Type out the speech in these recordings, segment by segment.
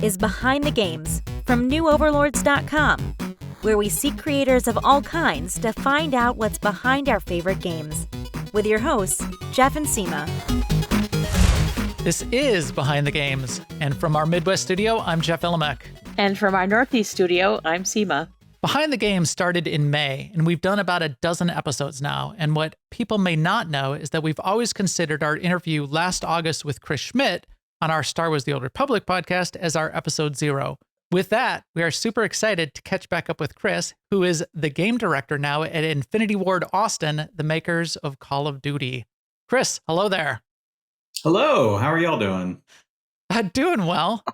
is Behind the Games from newoverlords.com, where we seek creators of all kinds to find out what's behind our favorite games. With your hosts, Jeff and Seema. This is Behind the Games, and from our Midwest studio, I'm Jeff Illimek. And from our Northeast studio, I'm Seema. Behind the Games started in May, and we've done about a dozen episodes now. And what people may not know is that we've always considered our interview last August with Chris Schmidt on our Star Wars: The Old Republic podcast as our episode 0. With that, we are super excited to catch back up with Chris, who is the game director now at Infinity Ward Austin, the makers of Call of Duty. Chris, hello there. Hello, how are y'all doing? Doing well.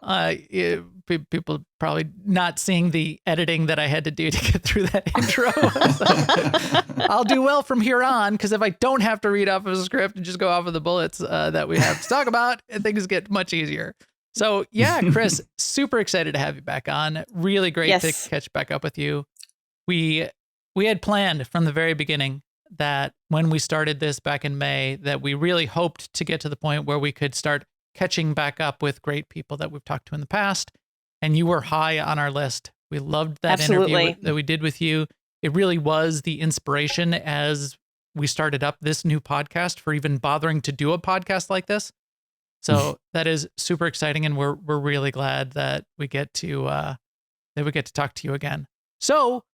People probably not seeing the editing that I had to do to get through that intro. So I'll do well from here on, because if I don't have to read off of a script and just go off of the bullets that we have to talk about, things get much easier. So yeah, Chris, super excited to have you back on. Really great to catch back up with you. We had planned from the very beginning that when we started this back in May, that we really hoped to get to the point where we could start catching back up with great people that we've talked to in the past. And you were high on our list. We loved that interview that we did with you. It really was the inspiration as we started up this new podcast for even bothering to do a podcast like this. So that is super exciting, and we're really glad that we get to talk to you again. So,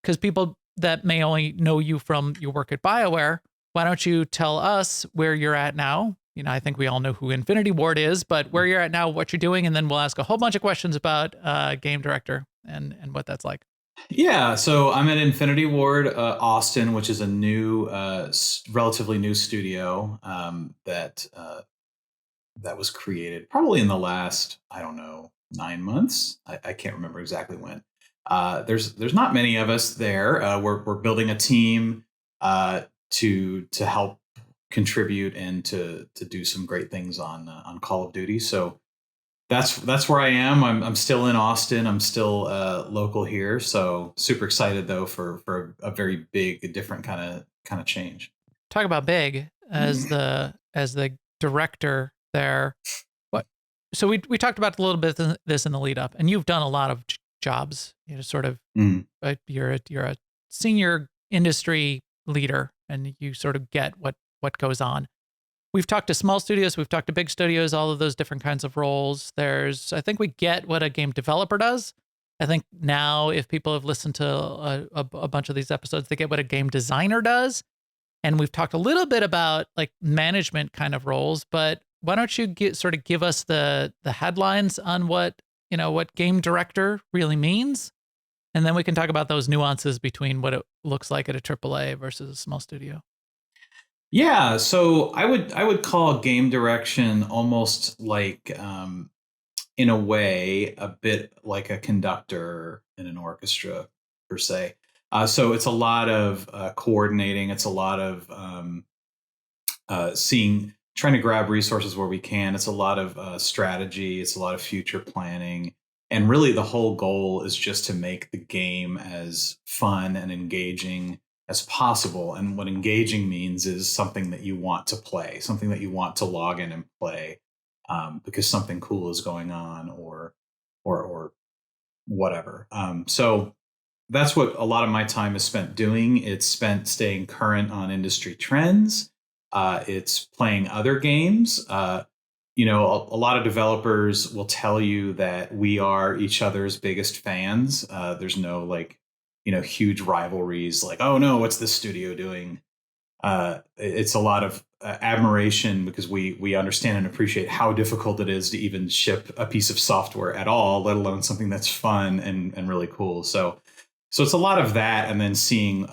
because people that may only know you from your work at Bioware, why don't you tell us where you're at now? You know, I think we all know who Infinity Ward is, but where you're at now, what you're doing, and then we'll ask a whole bunch of questions about game director and what that's like. Yeah, so I'm at Infinity Ward Austin, which is a new, relatively new studio that was created probably in the last, 9 months. I can't remember exactly when. There's not many of us there. We're building a team to help contribute and to do some great things on Call of Duty. So that's where I am. I'm still in Austin. I'm still local here. So super excited though for a very big, different kind of change. Talk about big as the director there. What? So we talked about a little bit of this in the lead up, and you've done a lot of jobs. You know, sort of. You're a senior industry leader, and you sort of get what goes on. We've talked to small studios, we've talked to big studios, all of those different kinds of roles. I think we get what a game developer does. I think now if people have listened to a bunch of these episodes, they get what a game designer does. And we've talked a little bit about like management kind of roles, but why don't you give us the headlines on what game director really means? And then we can talk about those nuances between what it looks like at a AAA versus a small studio. Yeah, so I would call game direction almost like, in a way, a bit like a conductor in an orchestra per se. So it's a lot of coordinating. It's a lot of trying to grab resources where we can. It's a lot of strategy. It's a lot of future planning. And really the whole goal is just to make the game as fun and engaging as possible. And what engaging means is something that you want to play, something that you want to log in and play because something cool is going on or whatever. So that's what a lot of my time is spent doing. It's spent staying current on industry trends. It's playing other games. A lot of developers will tell you that we are each other's biggest fans. There's no huge rivalries like, oh no, what's this studio doing? It's a lot of admiration because we understand and appreciate how difficult it is to even ship a piece of software at all, let alone something that's fun and really cool. So it's a lot of that. And then seeing,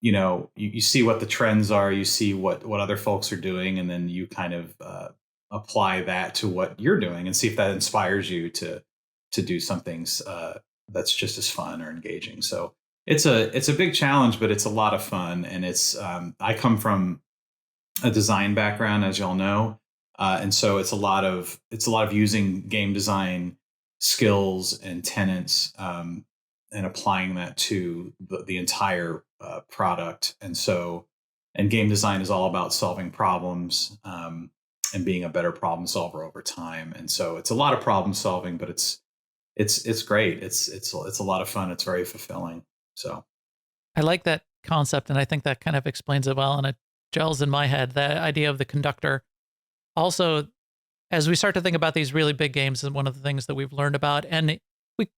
you see what the trends are, you see what other folks are doing, and then you kind of apply that to what you're doing and see if that inspires you to do something that's just as fun or engaging. So it's a big challenge, but it's a lot of fun. And it's I come from a design background, as y'all know, and so it's a lot of using game design skills and tenets and applying that to the entire product. And game design is all about solving problems. and being a better problem solver over time. And so it's a lot of problem solving, but it's great. It's a lot of fun. It's very fulfilling. So I like that concept, and I think that kind of explains it well, and it gels in my head. The idea of the conductor. Also, as we start to think about these really big games, and one of the things that we've learned about, and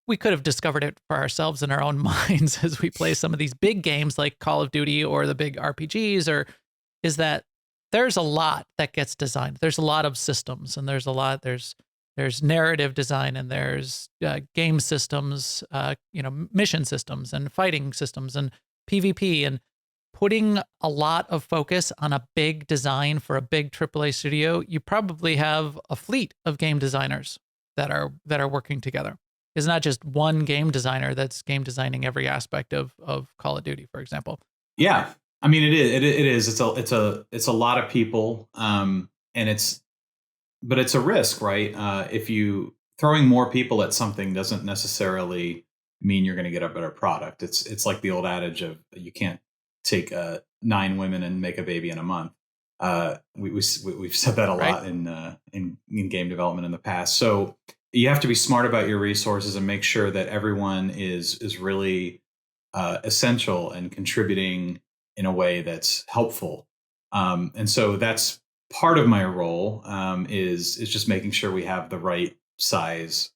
we could have discovered it for ourselves in our own minds as we play some of these big games like Call of Duty or the big RPGs, or is that there's a lot that gets designed. There's a lot of systems, and there's narrative design, and there's game systems, mission systems and fighting systems and PvP, and putting a lot of focus on a big design for a big AAA studio. You probably have a fleet of game designers that are working together. It's not just one game designer that's game designing every aspect of Call of Duty, for example. Yeah, I mean, it is. It's a lot of people, but it's a risk, right? If you throwing more people at something doesn't necessarily mean you're going to get a better product. It's like the old adage of you can't take 9 women and make a baby in a month. We've said that a lot in game development in the past. So you have to be smart about your resources and make sure that everyone is really essential and contributing in a way that's helpful. And so that's part of my role, is just making sure we have the right size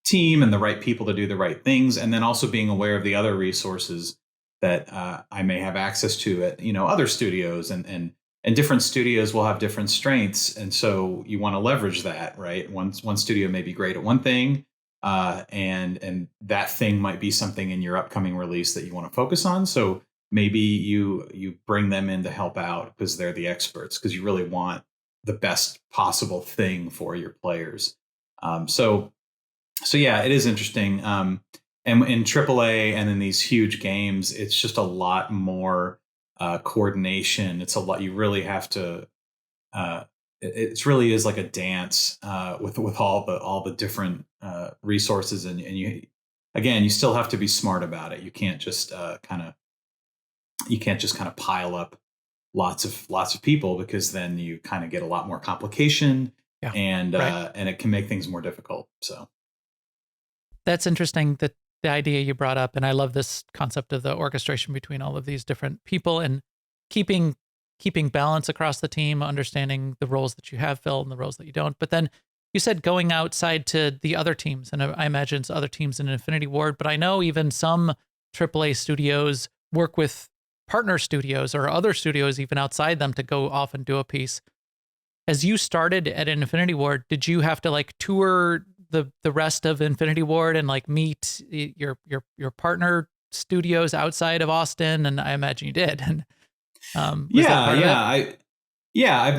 team and the right people to do the right things, and then also being aware of the other resources that I may have access to at other studios, and different studios will have different strengths, and so you want to leverage that, right? One studio may be great at one thing, and that thing might be something in your upcoming release that you want to focus on. So maybe you bring them in to help out because they're the experts, because you really want the best possible thing for your players. So yeah, it is interesting. And in AAA and in these huge games, it's just a lot more coordination. It's a lot. You really have to. It really is like a dance with all the different resources, and you still have to be smart about it. You can't just kind of pile up lots of people, because then you kind of get a lot more complication, and it can make things more difficult. So that's interesting, that the idea you brought up, and I love this concept of the orchestration between all of these different people and keeping balance across the team, understanding the roles that you have filled and the roles that you don't. But then you said going outside to the other teams, and I imagine it's other teams in Infinity Ward, but I know even some AAA studios work with partner studios or other studios even outside them to go off and do a piece. As you started at Infinity Ward, did you have to like tour the rest of Infinity Ward and like meet your partner studios outside of Austin? And I imagine you did. And I've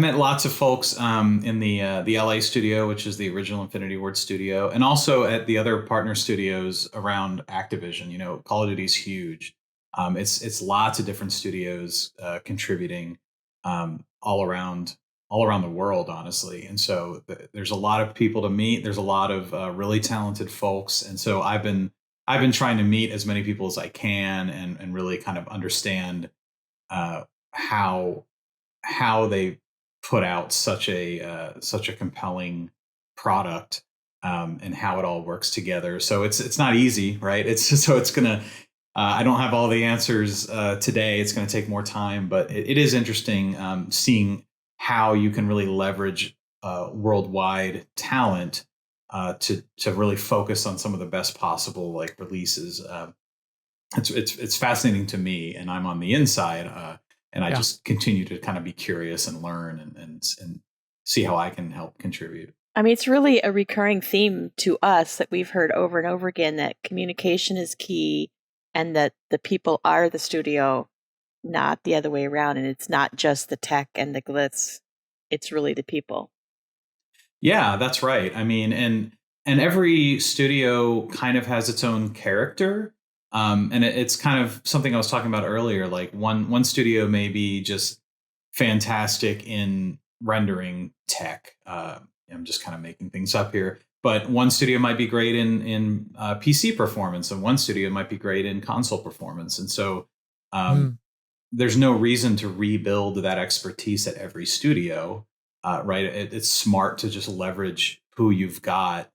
met lots of folks in the LA studio, which is the original Infinity Ward studio, and also at the other partner studios around Activision. Call of Duty is huge. It's lots of different studios contributing all around the world, honestly. And so there's a lot of people to meet. There's a lot of really talented folks. And so I've been trying to meet as many people as I can, and really kind of understand how they put out such a compelling product, and how it all works together. So it's not easy, right? It's gonna. I don't have all the answers today. It's going to take more time, but it is interesting seeing how you can really leverage worldwide talent to really focus on some of the best possible like releases. It's fascinating to me, and I'm on the inside, and I just continue to kind of be curious and learn and see how I can help contribute. I mean, it's really a recurring theme to us that we've heard over and over again, that communication is key, and that the people are the studio, not the other way around. And it's not just the tech and the glitz. It's really the people. Yeah, that's right. I mean, and every studio kind of has its own character. And it's kind of something I was talking about earlier. Like one studio may be just fantastic in rendering tech. I'm just kind of making things up here. But one studio might be great in PC performance, and one studio might be great in console performance. And so there's no reason to rebuild that expertise at every studio. right? It's smart to just leverage who you've got.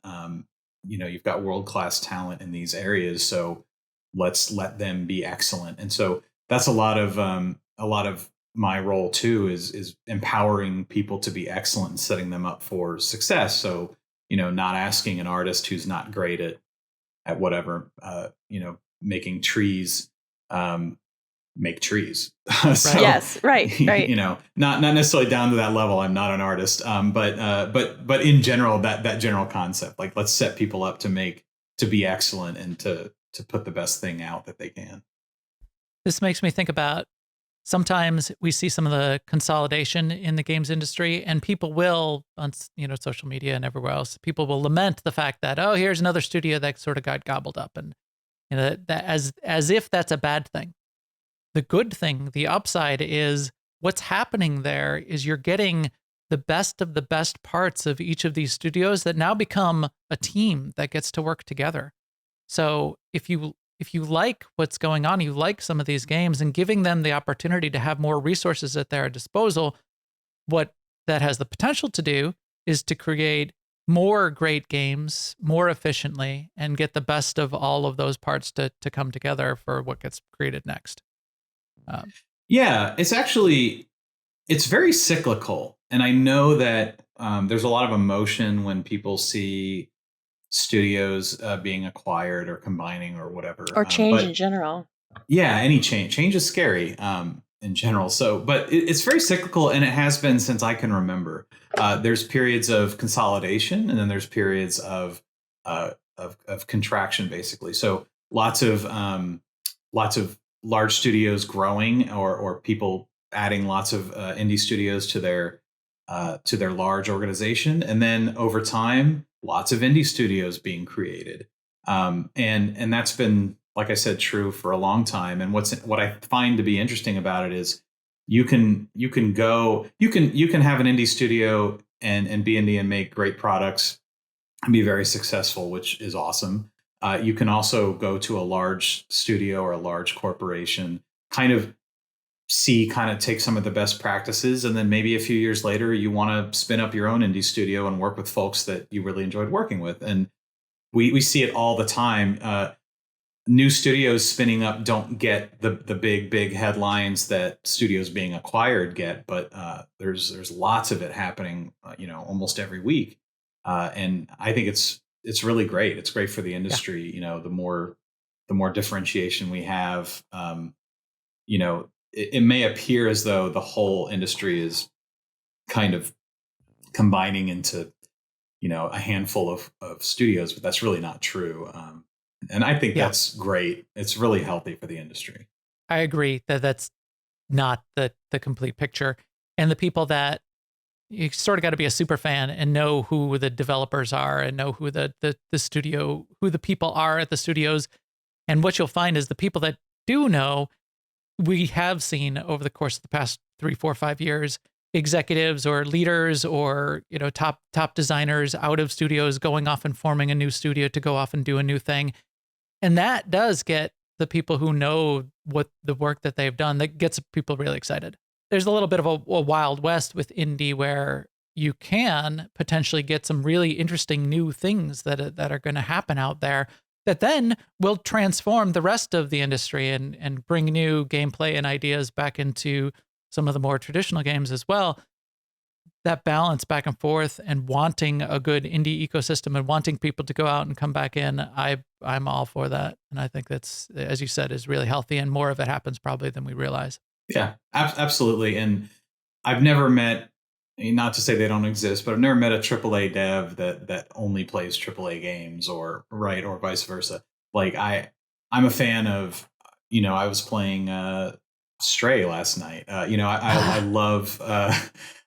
You've got world-class talent in these areas, so let's let them be excellent. And so that's a lot of my role too, is empowering people to be excellent and setting them up for success. So, not asking an artist who's not great at whatever, making trees, make trees. So, yes, right. Not necessarily down to that level. I'm not an artist, but in general, that general concept, like let's set people up to be excellent and to put the best thing out that they can. This makes me think about sometimes we see some of the consolidation in the games industry, and people will, on social media and everywhere else, people will lament the fact that, oh, here's another studio that sort of got gobbled up, and that as if that's a bad thing. The good thing, the upside is what's happening there is you're getting the best of the best parts of each of these studios that now become a team that gets to work together. So if you like what's going on, you like some of these games, and giving them the opportunity to have more resources at their disposal, what that has the potential to do is to create more great games more efficiently and get the best of all of those parts to come together for what gets created next. It's very cyclical. And I know that there's a lot of emotion when people see studios being acquired or combining or whatever. Or change in general. Yeah, any change. Change is scary in general. So, but it's very cyclical, and it has been since I can remember. There's periods of consolidation, and then there's periods of contraction, basically. So lots of large studios growing, or people adding lots of indie studios to their large organization, and then over time, lots of indie studios being created, and that's been, like I said, true for a long time. And what I find to be interesting about it is you can have an indie studio and be indie and make great products and be very successful, which is awesome. You can also go to a large studio or a large corporation, kind of take some of the best practices, and then maybe a few years later you want to spin up your own indie studio and work with folks that you really enjoyed working with. And we see it all the time. New studios spinning up don't get the big headlines that studios being acquired get, but there's lots of it happening almost every week, and I think it's really great. It's great for the industry. Yeah. The more differentiation we have, it may appear as though the whole industry is kind of combining into, a handful of studios, but that's really not true. And I think that's great. It's really healthy for the industry. I agree that that's not the complete picture. And the people that you sort of got to be a super fan and know who the developers are and know who the studio, who the people are at the studios. And what you'll find is the people that do know, we have seen over the course of the past 3, 4, 5 years, executives or leaders or, top designers out of studios going off and forming a new studio to go off and do a new thing. And that does get the people who know what the work that they've done, that gets people really excited. There's a little bit of a wild west with indie where you can potentially get some really interesting new things that are going to happen out there that then will transform the rest of the industry and bring new gameplay and ideas back into some of the more traditional games as well. That balance back and forth and wanting a good indie ecosystem and wanting people to go out and come back in, I'm all for that. And I think that's, as you said, is really healthy, and more of it happens probably than we realize. Yeah, absolutely. And I've never met, not to say they don't exist, but I've never met a AAA dev that only plays AAA games or vice versa. Like I'm a fan of, I was playing Stray last night. I love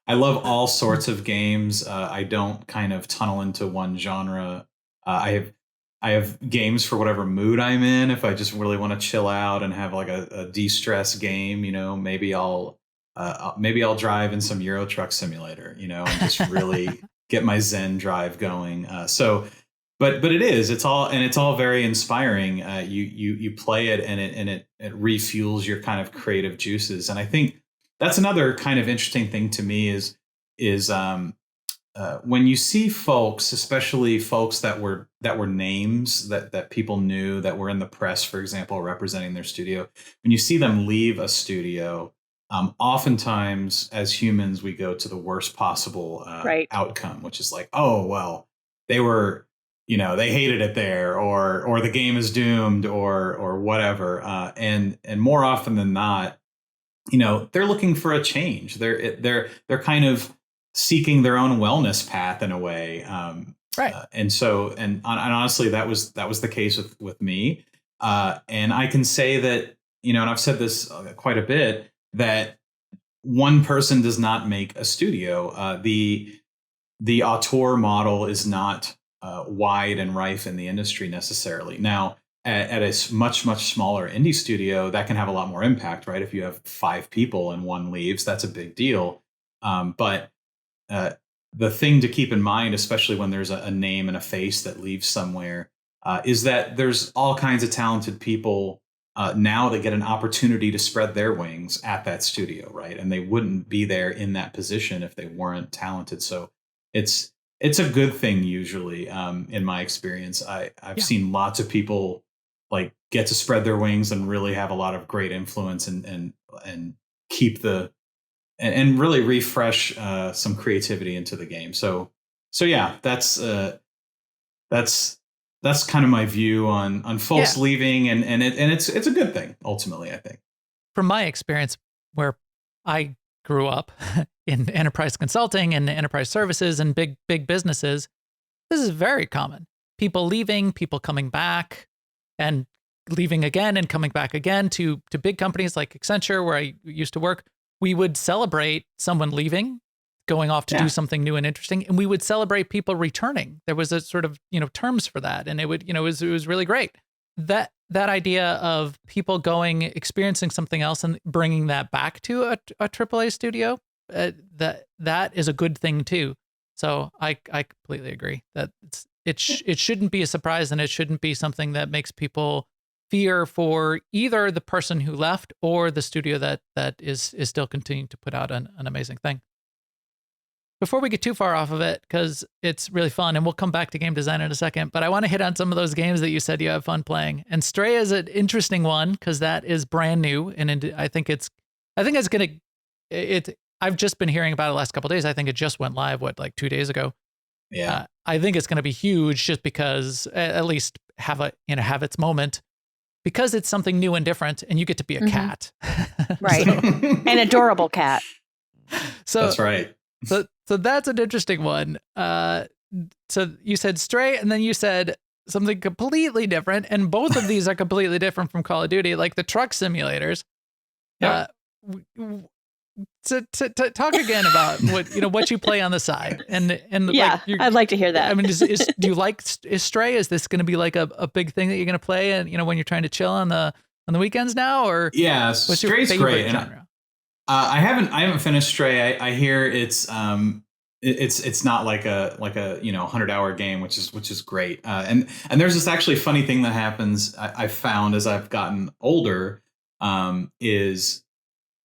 I love all sorts of games. I don't kind of tunnel into one genre. I have games for whatever mood I'm in. If I just really want to chill out and have like a de-stress game, maybe I'll drive in some Euro Truck Simulator, and just really get my Zen drive going. But it's all very inspiring. You play it and it refuels your kind of creative juices. And I think that's another kind of interesting thing to me is is when you see folks, especially folks that were names that people knew, that were in the press, for example, representing their studio, when you see them leave a studio, oftentimes as humans, we go to the worst possible outcome, which is like, oh, well, they were, they hated it there, or the game is doomed, or whatever. And more often than not, they're looking for a change. They're kind of seeking their own wellness path in a way. And honestly, that was the case with me. And I can say that, and I've said this quite a bit, that one person does not make a studio. The auteur model is not wide and rife in the industry necessarily. Now, at a much, much smaller indie studio, that can have a lot more impact, right? If you have 5 people and one leaves, that's a big deal. But the thing to keep in mind, especially when there's a name and a face that leaves somewhere, is that there's all kinds of talented people now that get an opportunity to spread their wings at that studio, right? And they wouldn't be there in that position if they weren't talented. So it's a good thing usually, in my experience. I've seen lots of people like get to spread their wings and really have a lot of great influence and keep and really refresh some creativity into the game. So yeah, that's kind of my view on folks leaving, and it's a good thing ultimately, I think. From my experience, where I grew up in enterprise consulting and enterprise services and big businesses, this is very common. People leaving, people coming back, and leaving again and coming back again to big companies like Accenture, where I used to work. We would celebrate someone leaving, going off to do something new and interesting, and we would celebrate people returning. There was a sort of, terms for that, and it would, it was really great. That idea of people going, experiencing something else and bringing that back to a AAA studio, that is a good thing too. So I completely agree that it shouldn't be a surprise, and it shouldn't be something that makes people fear for either the person who left or the studio that is still continuing to put out an amazing thing. Before we get too far off of it, because it's really fun, and we'll come back to game design in a second, but I want to hit on some of those games that you said you have fun playing. And Stray is an interesting one because that is brand new, and I think it's gonna. I've just been hearing about it the last couple of days. I think it just went live, like 2 days ago. Yeah, I think it's going to be huge, just because at least have its moment, because it's something new and different, and you get to be a cat, right? An adorable cat. So that's right. So that's an interesting one. So you said Stray, and then you said something completely different, and both of these are completely different from Call of Duty, like the truck simulators. Yeah. To talk again about what you play on the side, and yeah, I'd like to hear that. I mean, do you like Stray? Is this going to be like a big thing that you're going to play, and when you're trying to chill on the weekends now, or what's Stray's your favorite great genre? I haven't finished Stray. I hear it's not like a 100-hour game, which is great. And there's this actually funny thing that happens. I've found as I've gotten older, is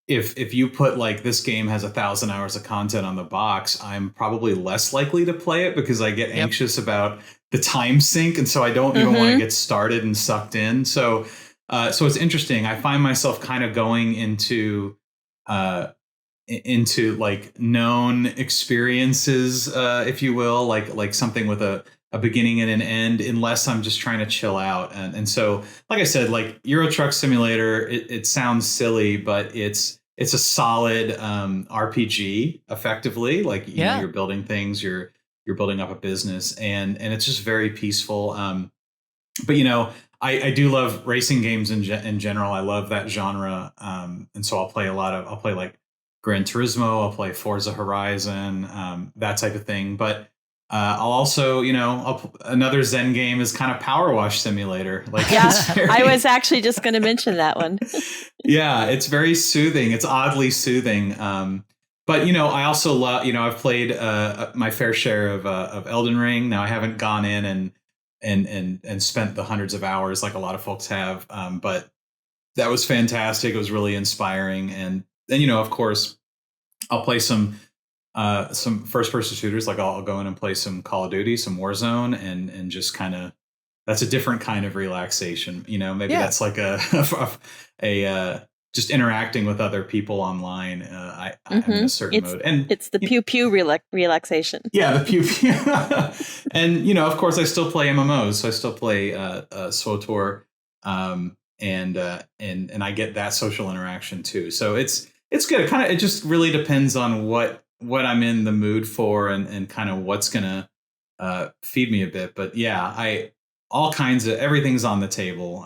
if you put like this game has 1,000 hours of content on the box, I'm probably less likely to play it because I get anxious about the time sink, and so I don't even want to get started and sucked in. So it's interesting. I find myself kind of going into like known experiences, if you will, like something with a beginning and an end, unless I'm just trying to chill out. And so, like I said, like Euro Truck Simulator, it sounds silly, but it's a solid RPG effectively. Like you're building things, you're building up a business, and it's just very peaceful. But I do love racing games in general. I love that genre. And so I'll play like Gran Turismo, I'll play Forza Horizon, that type of thing. But I'll also, another Zen game is kind of Power Wash Simulator. Like, I was actually just going to mention that one. Yeah, it's very soothing. It's oddly soothing. But I also love, I've played my fair share of Elden Ring. Now I haven't gone in and spent the hundreds of hours like a lot of folks have. But that was fantastic. It was really inspiring. And then, of course, I'll play some some first person shooters. Like I'll go in and play some Call of Duty, some Warzone, and just kind of, that's a different kind of relaxation. Maybe that's like a just interacting with other people online. I'm in a certain mode, and it's the pew pew relaxation. Yeah, the pew pew. And of course, I still play MMOs. So I still play SWTOR, and I get that social interaction too. So it's good. It just really depends on what I'm in the mood for, and kind of what's gonna feed me a bit. But yeah, all kinds of everything's on the table,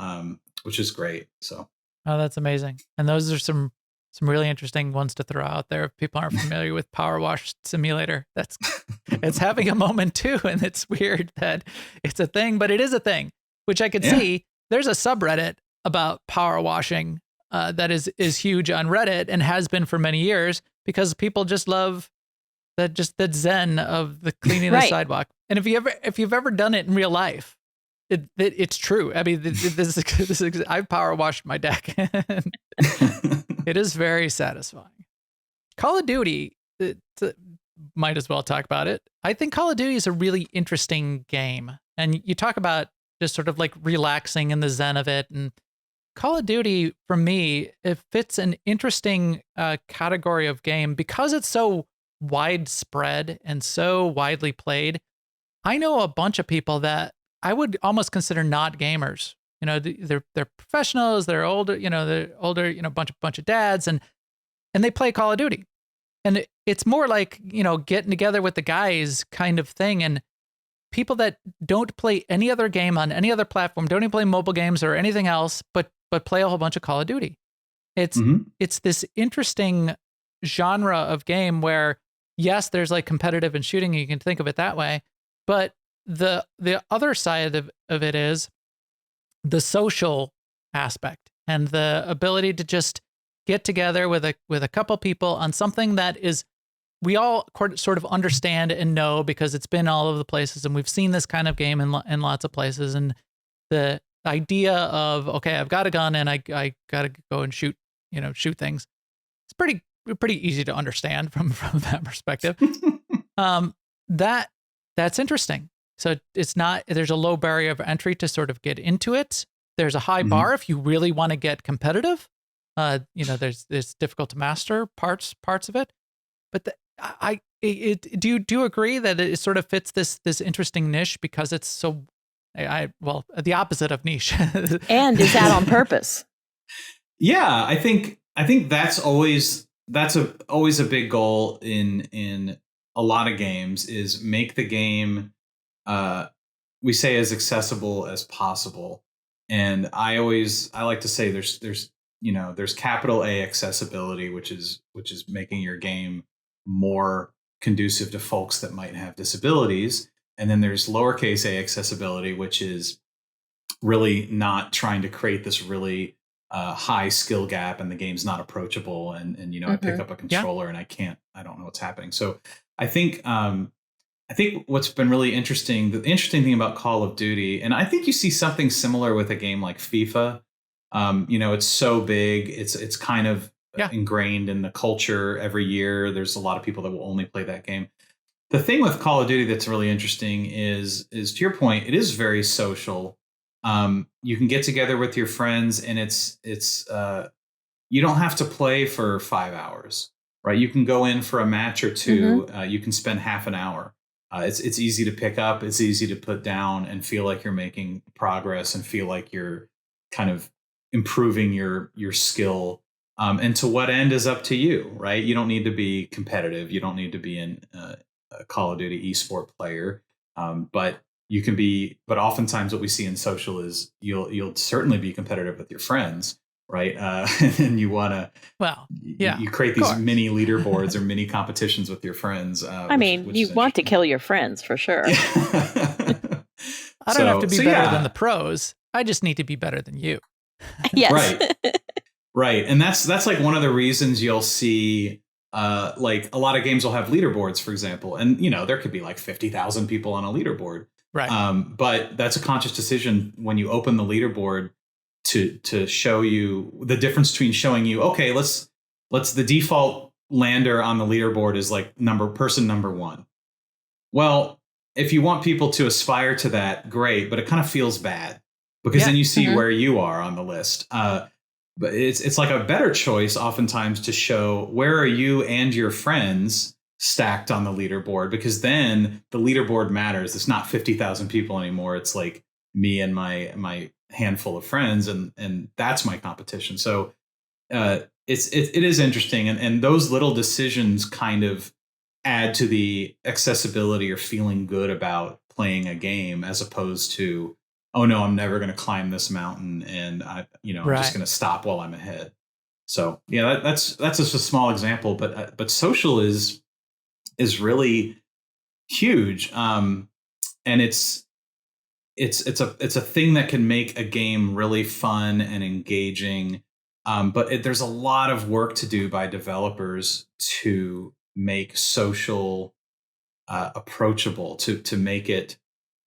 which is great. So. Oh, that's amazing. And those are some really interesting ones to throw out there. If people aren't familiar with Power Wash Simulator, it's having a moment too. And it's weird that it's a thing, but it is a thing, which I could see. There's a subreddit about power washing that is huge on Reddit and has been for many years, because people just love that zen of the cleaning the sidewalk. And if you've ever done it in real life, it's true. I mean, this I've power washed my deck. It is very satisfying. Call of Duty, might as well talk about it. I think Call of Duty is a really interesting game. And you talk about just sort of like relaxing in the zen of it. And Call of Duty, for me, it fits an interesting category of game because it's so widespread and so widely played. I know a bunch of people that I would almost consider not gamers. They're professionals. They're older. Bunch of dads, and they play Call of Duty, and it's more like getting together with the guys kind of thing. And people that don't play any other game on any other platform, don't even play mobile games or anything else, but play a whole bunch of Call of Duty. It's this interesting genre of game where, yes, there's like competitive and shooting. You can think of it that way, but the other side of it is the social aspect and the ability to just get together with a couple people on something that is, we all sort of understand and know because it's been all over the places, and we've seen this kind of game in lots of places. And the idea of, okay, I've got a gun and I got to go and shoot things. It's pretty easy to understand from that perspective. That's interesting. So there's a low barrier of entry to sort of get into it. There's a high bar if you really want to get competitive. It's difficult to master parts of it. But do you agree that it sort of fits this interesting niche because it's so, the opposite of niche. And is that on purpose? Yeah, I think that's always a big goal in a lot of games, is make the game, we say, as accessible as possible. And I like to say there's capital A accessibility, which is making your game more conducive to folks that might have disabilities. And then there's lowercase a accessibility, which is really not trying to create this really high skill gap and the game's not approachable. And I pick up a controller and I don't know what's happening. So I think what's been really interesting, the interesting thing about Call of Duty, and I think you see something similar with a game like FIFA. It's so big. It's kind of ingrained in the culture every year. There's a lot of people that will only play that game. The thing with Call of Duty that's really interesting is to your point, it is very social. You can get together with your friends, and it's you don't have to play for 5 hours, right? You can go in for a match or two. You can spend half an hour. It's easy to pick up. It's easy to put down and feel like you're making progress and feel like you're kind of improving your skill. And to what end is up to you, right? You don't need to be competitive. You don't need to be a Call of Duty esport player. But you can be, but oftentimes what we see in social is you'll certainly be competitive with your friends, right? And you want to, you create these mini leaderboards or mini competitions with your friends. You want to kill your friends for sure. I don't have to be better than the pros. I just need to be better than you. Yes. Right. Right. And that's like one of the reasons you'll see, like a lot of games will have leaderboards, for example, and there could be like 50,000 people on a leaderboard. Right. But that's a conscious decision when you open the leaderboard to show you the difference between showing you, okay, let's the default lander on the leaderboard is like person number one. Well, if you want people to aspire to that, great, but it kind of feels bad because then you see where you are on the list. But it's like a better choice oftentimes to show where are you and your friends stacked on the leaderboard, because then the leaderboard matters. It's not 50,000 people anymore. It's like me and my handful of friends, and that's my competition. So it is interesting, and those little decisions kind of add to the accessibility or feeling good about playing a game, as opposed to, oh no, I'm never going to climb this mountain, and I'm just going to stop while I'm ahead. So yeah, that's just a small example, but social is really huge, and it's a thing that can make a game really fun and engaging. But there's a lot of work to do by developers to make social approachable, to make it,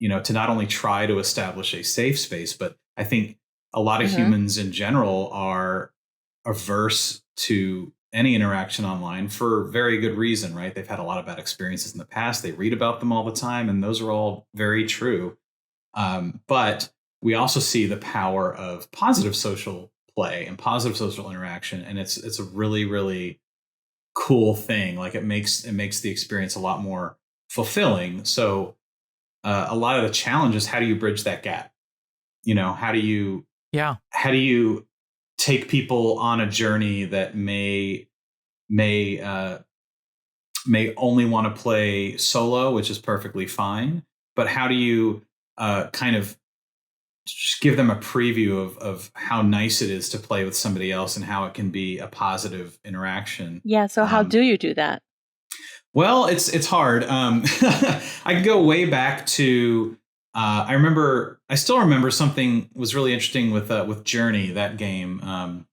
to not only try to establish a safe space, but I think a lot of humans in general are averse to any interaction online for very good reason, right? They've had a lot of bad experiences in the past. They read about them all the time, and those are all very true. But we also see the power of positive social play and positive social interaction, and it's a really, really cool thing. Like it makes the experience a lot more fulfilling. So a lot of the challenge is, how do you bridge that gap? How do you take people on a journey that may only want to play solo, which is perfectly fine, but how do you kind of just give them a preview of how nice it is to play with somebody else and how it can be a positive interaction? Yeah. So how do you do that? Well, it's hard. I could go way back to, I still remember something was really interesting with Journey, that game,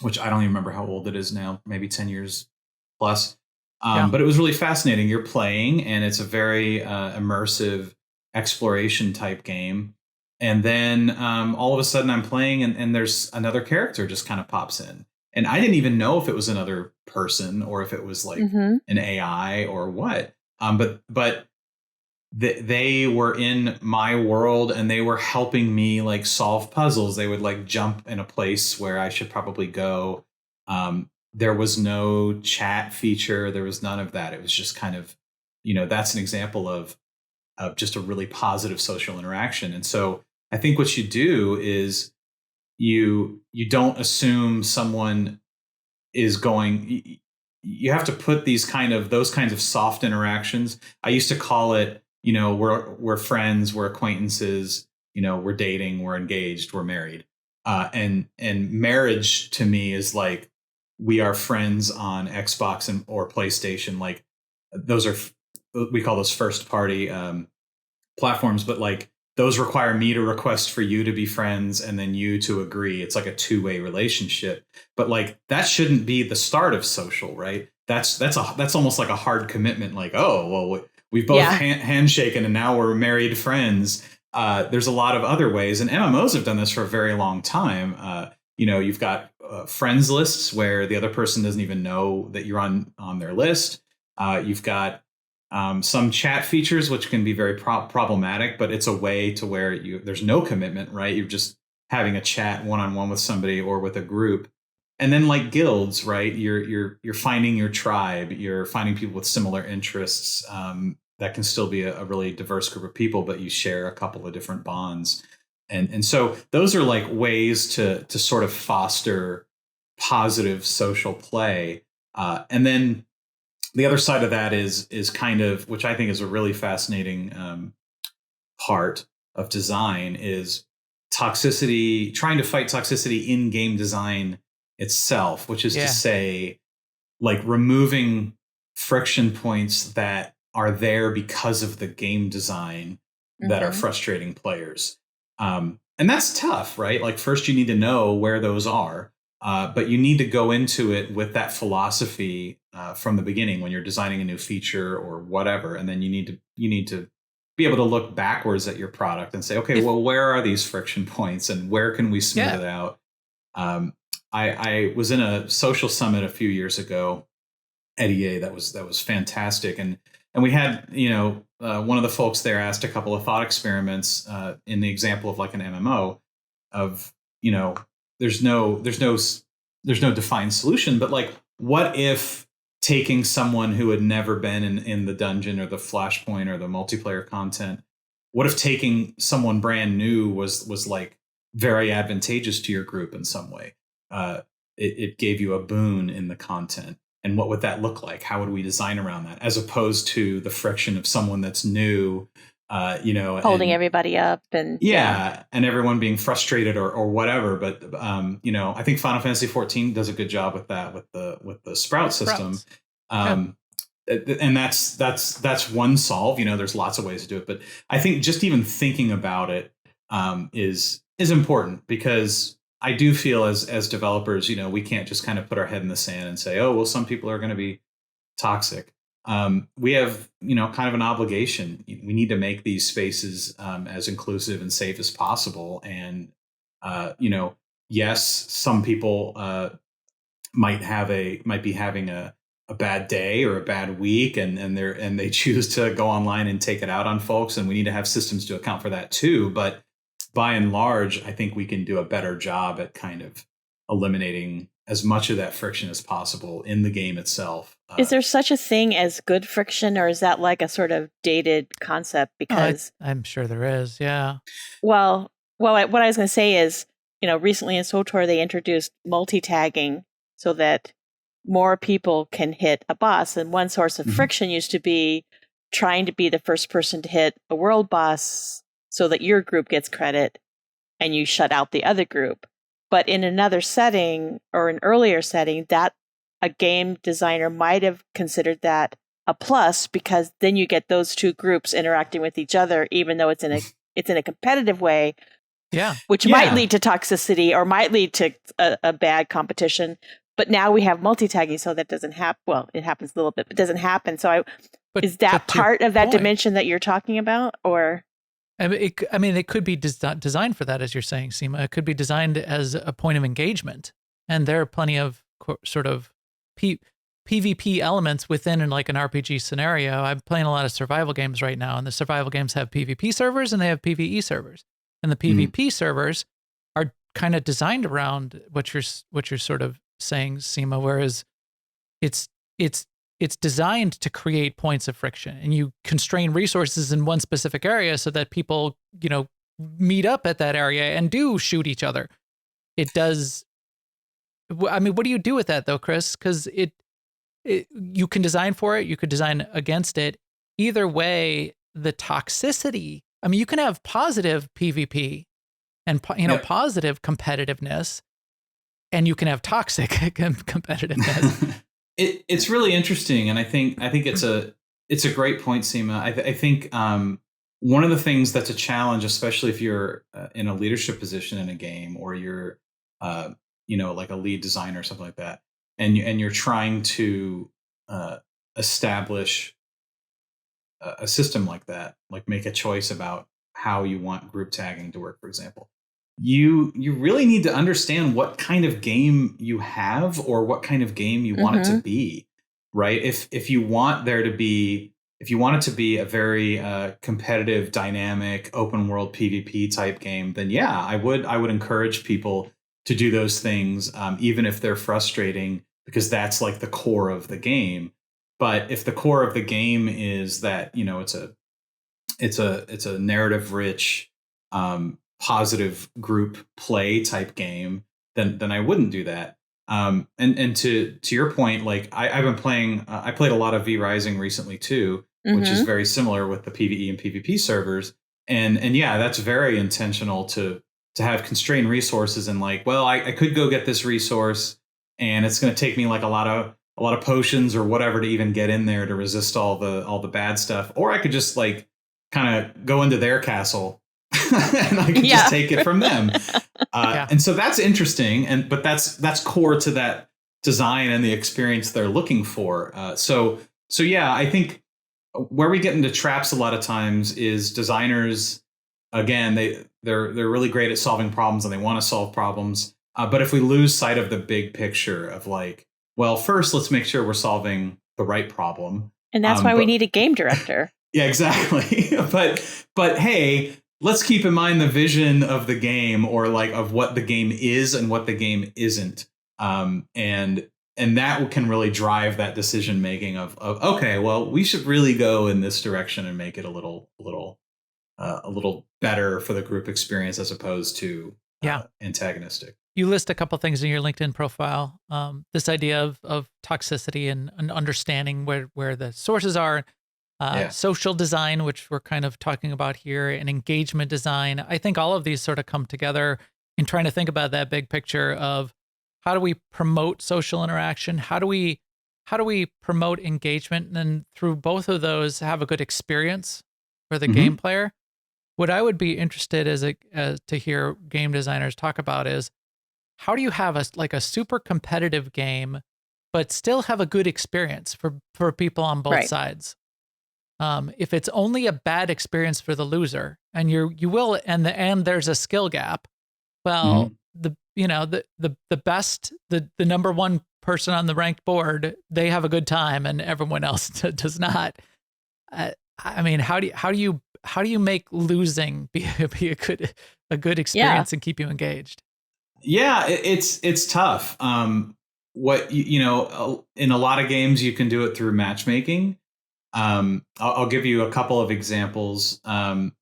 which I don't even remember how old it is now, maybe 10 years plus. But it was really fascinating. You're playing, and it's a very immersive exploration type game. And then all of a sudden I'm playing, and there's another character just kind of pops in. And I didn't even know if it was another person or if it was like an AI or what. But they were in my world, and they were helping me like solve puzzles. They would like jump in a place where I should probably go. There was no chat feature. There was none of that. It was just kind of, that's an example of just a really positive social interaction. And so I think what you do is you don't assume someone is going. You have to put those kinds of soft interactions. I used to call it, we're friends, we're acquaintances, we're dating, we're engaged, we're married. And marriage to me is like, we are friends on Xbox or PlayStation. Like we call those first party platforms, but like those require me to request for you to be friends and then you to agree. It's like a two-way relationship, but like that shouldn't be the start of social, right? That's almost like a hard commitment. Like, oh, well, we've both handshaken and now we're married friends. There's a lot of other ways, and MMOs have done this for a very long time. You've got friends lists where the other person doesn't even know that you're on their list. You've got some chat features, which can be very problematic, but it's a way to where there's no commitment, right? You're just having a chat one-on-one with somebody or with a group. And then like guilds, right? You're finding your tribe. You're finding people with similar interests. That can still be a really diverse group of people, but you share a couple of different bonds. And so those are like ways to sort of foster positive social play. And then the other side of that is kind of, which I think is a really fascinating part of design, is toxicity, trying to fight toxicity in game design itself, which is to say, like removing friction points that are there because of the game design that are frustrating players. And that's tough, right? Like first you need to know where those are. But you need to go into it with that philosophy from the beginning when you're designing a new feature or whatever, and then you need to be able to look backwards at your product and say, okay, well, where are these friction points and where can we smooth it out? I was in a social summit a few years ago, at EA that was fantastic. And we had, one of the folks there asked a couple of thought experiments in the example of like an MMO of, there's no defined solution, but like, what if taking someone who had never been in the dungeon or the flashpoint or the multiplayer content, what if taking someone brand new was like very advantageous to your group in some way? It gave you a boon in the content. And what would that look like? How would we design around that, as opposed to the friction of someone that's new, holding everybody up and and everyone being frustrated or whatever. But I think Final Fantasy XIV does a good job with that, with the sprout system. And that's one solve. There's lots of ways to do it, but I think just even thinking about it is important, because I do feel as developers, we can't just kind of put our head in the sand and say, oh, well, some people are going to be toxic. We have, kind of an obligation. We need to make these spaces as inclusive and safe as possible. And, yes, some people might be having a bad day or a bad week, and they choose to go online and take it out on folks. And we need to have systems to account for that too. But by and large, I think we can do a better job at kind of eliminating as much of that friction as possible in the game itself. Is there such a thing as good friction, or is that like a sort of dated concept? Because I'm sure there is. Yeah. Well, what I was going to say is, recently in SWTOR, they introduced multi-tagging so that more people can hit a boss. And one source of friction used to be trying to be the first person to hit a world boss so that your group gets credit and you shut out the other group. But in another setting or an earlier setting, that a game designer might have considered that a plus, because then you get those two groups interacting with each other, even though it's in a competitive way. Yeah. Which might lead to toxicity or might lead to a bad competition. But now we have multi-tagging, so that doesn't happen. Well, it happens a little bit, but it doesn't happen. So is that part of that dimension that you're talking about, or? It could be designed for that, as you're saying, Seema. It could be designed as a point of engagement. And there are plenty of sort of PvP elements within like an RPG scenario. I'm playing a lot of survival games right now, and the survival games have PvP servers and they have PvE servers. And the PvP servers are kind of designed around what you're sort of saying, Seema, whereas it's designed to create points of friction, and you constrain resources in one specific area so that people, meet up at that area and do shoot each other. It does. What do you do with that though, Chris? Because you can design for it, you could design against it. Either way, the toxicity. You can have positive PvP and positive competitiveness, and you can have toxic competitiveness. It's really interesting, and I think it's a great point, Seema. I think one of the things that's a challenge, especially if you're in a leadership position in a game, or you're like a lead designer or something like that, and you're trying to establish a system like that, like make a choice about how you want group tagging to work, for example. You really need to understand what kind of game you have, or what kind of game you want it to be, right? If you want it to be a very competitive, dynamic, open world PvP type game, then yeah, I would encourage people to do those things, even if they're frustrating, because that's like the core of the game. But if the core of the game is that it's a narrative rich, positive group play type game, then I wouldn't do that. And to your point, like I've been playing, I played a lot of V Rising recently too, which is very similar with the PvE and PvP servers. And yeah, that's very intentional to have constrained resources, and like, well, I could go get this resource, and it's going to take me like a lot of potions or whatever to even get in there to resist all the bad stuff. Or I could just like kind of go into their castle and I could just take it from them. And so that's interesting. But that's core to that design and the experience they're looking for. So yeah, I think where we get into traps a lot of times is designers, again, they're really great at solving problems, and they want to solve problems. But if we lose sight of the big picture of like, well, first, let's make sure we're solving the right problem. And that's why we need a game director. Yeah, exactly. but hey, let's keep in mind the vision of the game, or like of what the game is and what the game isn't. And that can really drive that decision making of okay, well, we should really go in this direction and make it a little better for the group experience as opposed to antagonistic. You list a couple things in your LinkedIn profile. This idea of toxicity and understanding where the sources are, social design, which we're kind of talking about here, and engagement design. I think all of these sort of come together in trying to think about that big picture of how do we promote social interaction? How do we promote engagement? And then through both of those, have a good experience for the game player. What I would be interested to hear game designers talk about is, how do you have a super competitive game, but still have a good experience for people on both sides? If it's only a bad experience for the loser, and and there's a skill gap, well, the best, the number one person on the ranked board, they have a good time, and everyone else does not. I mean, how do you make losing be a good experience and keep you engaged? Yeah, it's tough. What in a lot of games you can do it through matchmaking. I'll give you a couple of examples. And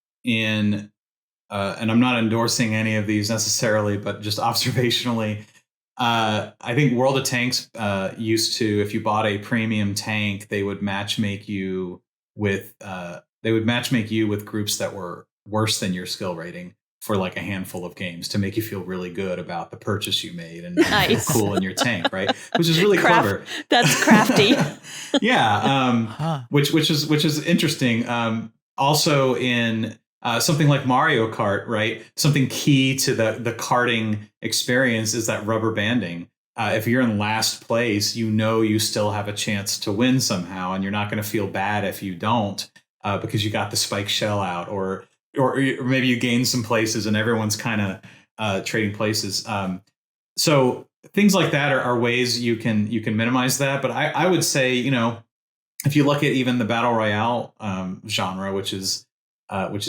I'm not endorsing any of these necessarily, but just observationally, I think World of Tanks used to, if you bought a premium tank, they would matchmake you with groups that were worse than your skill rating for like a handful of games to make you feel really good about the purchase you made and feel cool in your tank, right? Which is really clever. That's crafty. Yeah, which is interesting. Also in something like Mario Kart, right? Something key to the karting experience is that rubber banding. If you're in last place, you still have a chance to win somehow, and you're not going to feel bad if you don't, because you got the spike shell out, or maybe you gain some places and everyone's kind of trading places. So things like that are ways you can minimize that. But I would say, if you look at even the battle royale genre, which is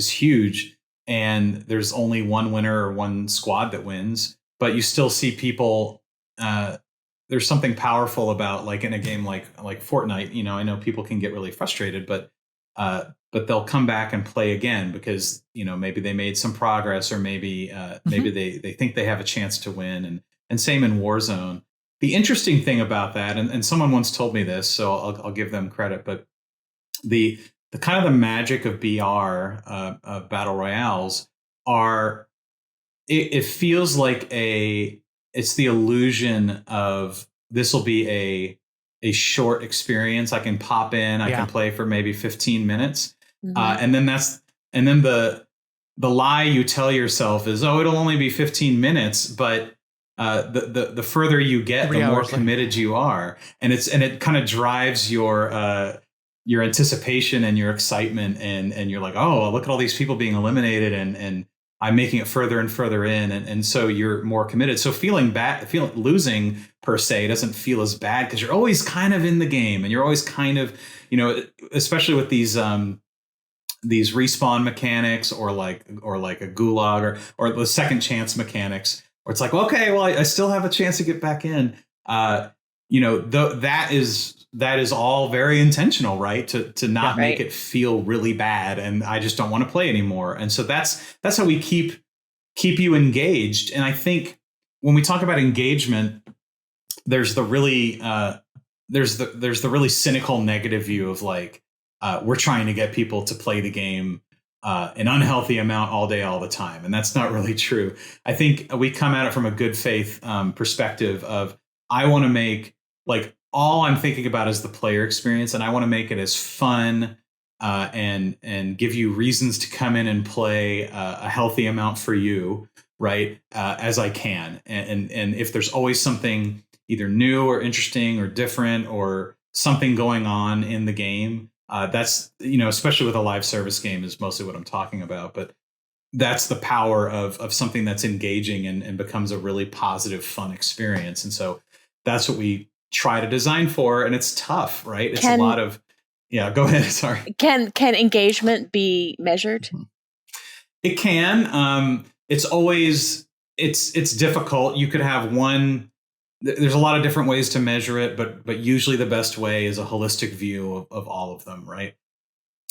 huge, and there's only one winner or one squad that wins, but you still see people. There's something powerful about, like in a game like Fortnite. I know people can get really frustrated, but they'll come back and play again because maybe they made some progress, or maybe they think they have a chance to win. And same in Warzone. The interesting thing about that, and someone once told me this, so I'll give them credit, but the kind of the magic of BR of battle royales are, it feels like it's the illusion of this will be a short experience. I can pop in, I can play for maybe 15 minutes. And then the lie you tell yourself is, it'll only be 15 minutes, but the further you get, the more committed you are. And it kind of drives your anticipation and your excitement, and you're like, oh, look at all these people being eliminated, and I'm making it further and further in, and so you're more committed. So losing per se doesn't feel as bad because you're always kind of in the game, and you're always kind of, especially with these respawn mechanics, or like a gulag, or the second chance mechanics, where it's like, okay, well, I still have a chance to get back in. That is all very intentional, right? To not make it feel really bad, and I just don't want to play anymore. And so that's how we keep you engaged. And I think when we talk about engagement, there's the really there's the really cynical negative view of like, we're trying to get people to play the game an unhealthy amount all day, all the time, and that's not really true. I think we come at it from a good faith perspective of, I want to make, like, all I'm thinking about is the player experience, and I want to make it as fun and give you reasons to come in and play a healthy amount for you, right, as I can. And if there's always something either new or interesting or different or something going on in the game, that's, especially with a live service game is mostly what I'm talking about. But that's the power of something that's engaging and becomes a really positive, fun experience. And so that's what we try to design for, and it's tough, right? It's a lot of, yeah, go ahead. Sorry. Can engagement be measured? It can. It's always, it's difficult. You could have there's a lot of different ways to measure it, but usually the best way is a holistic view of all of them, right?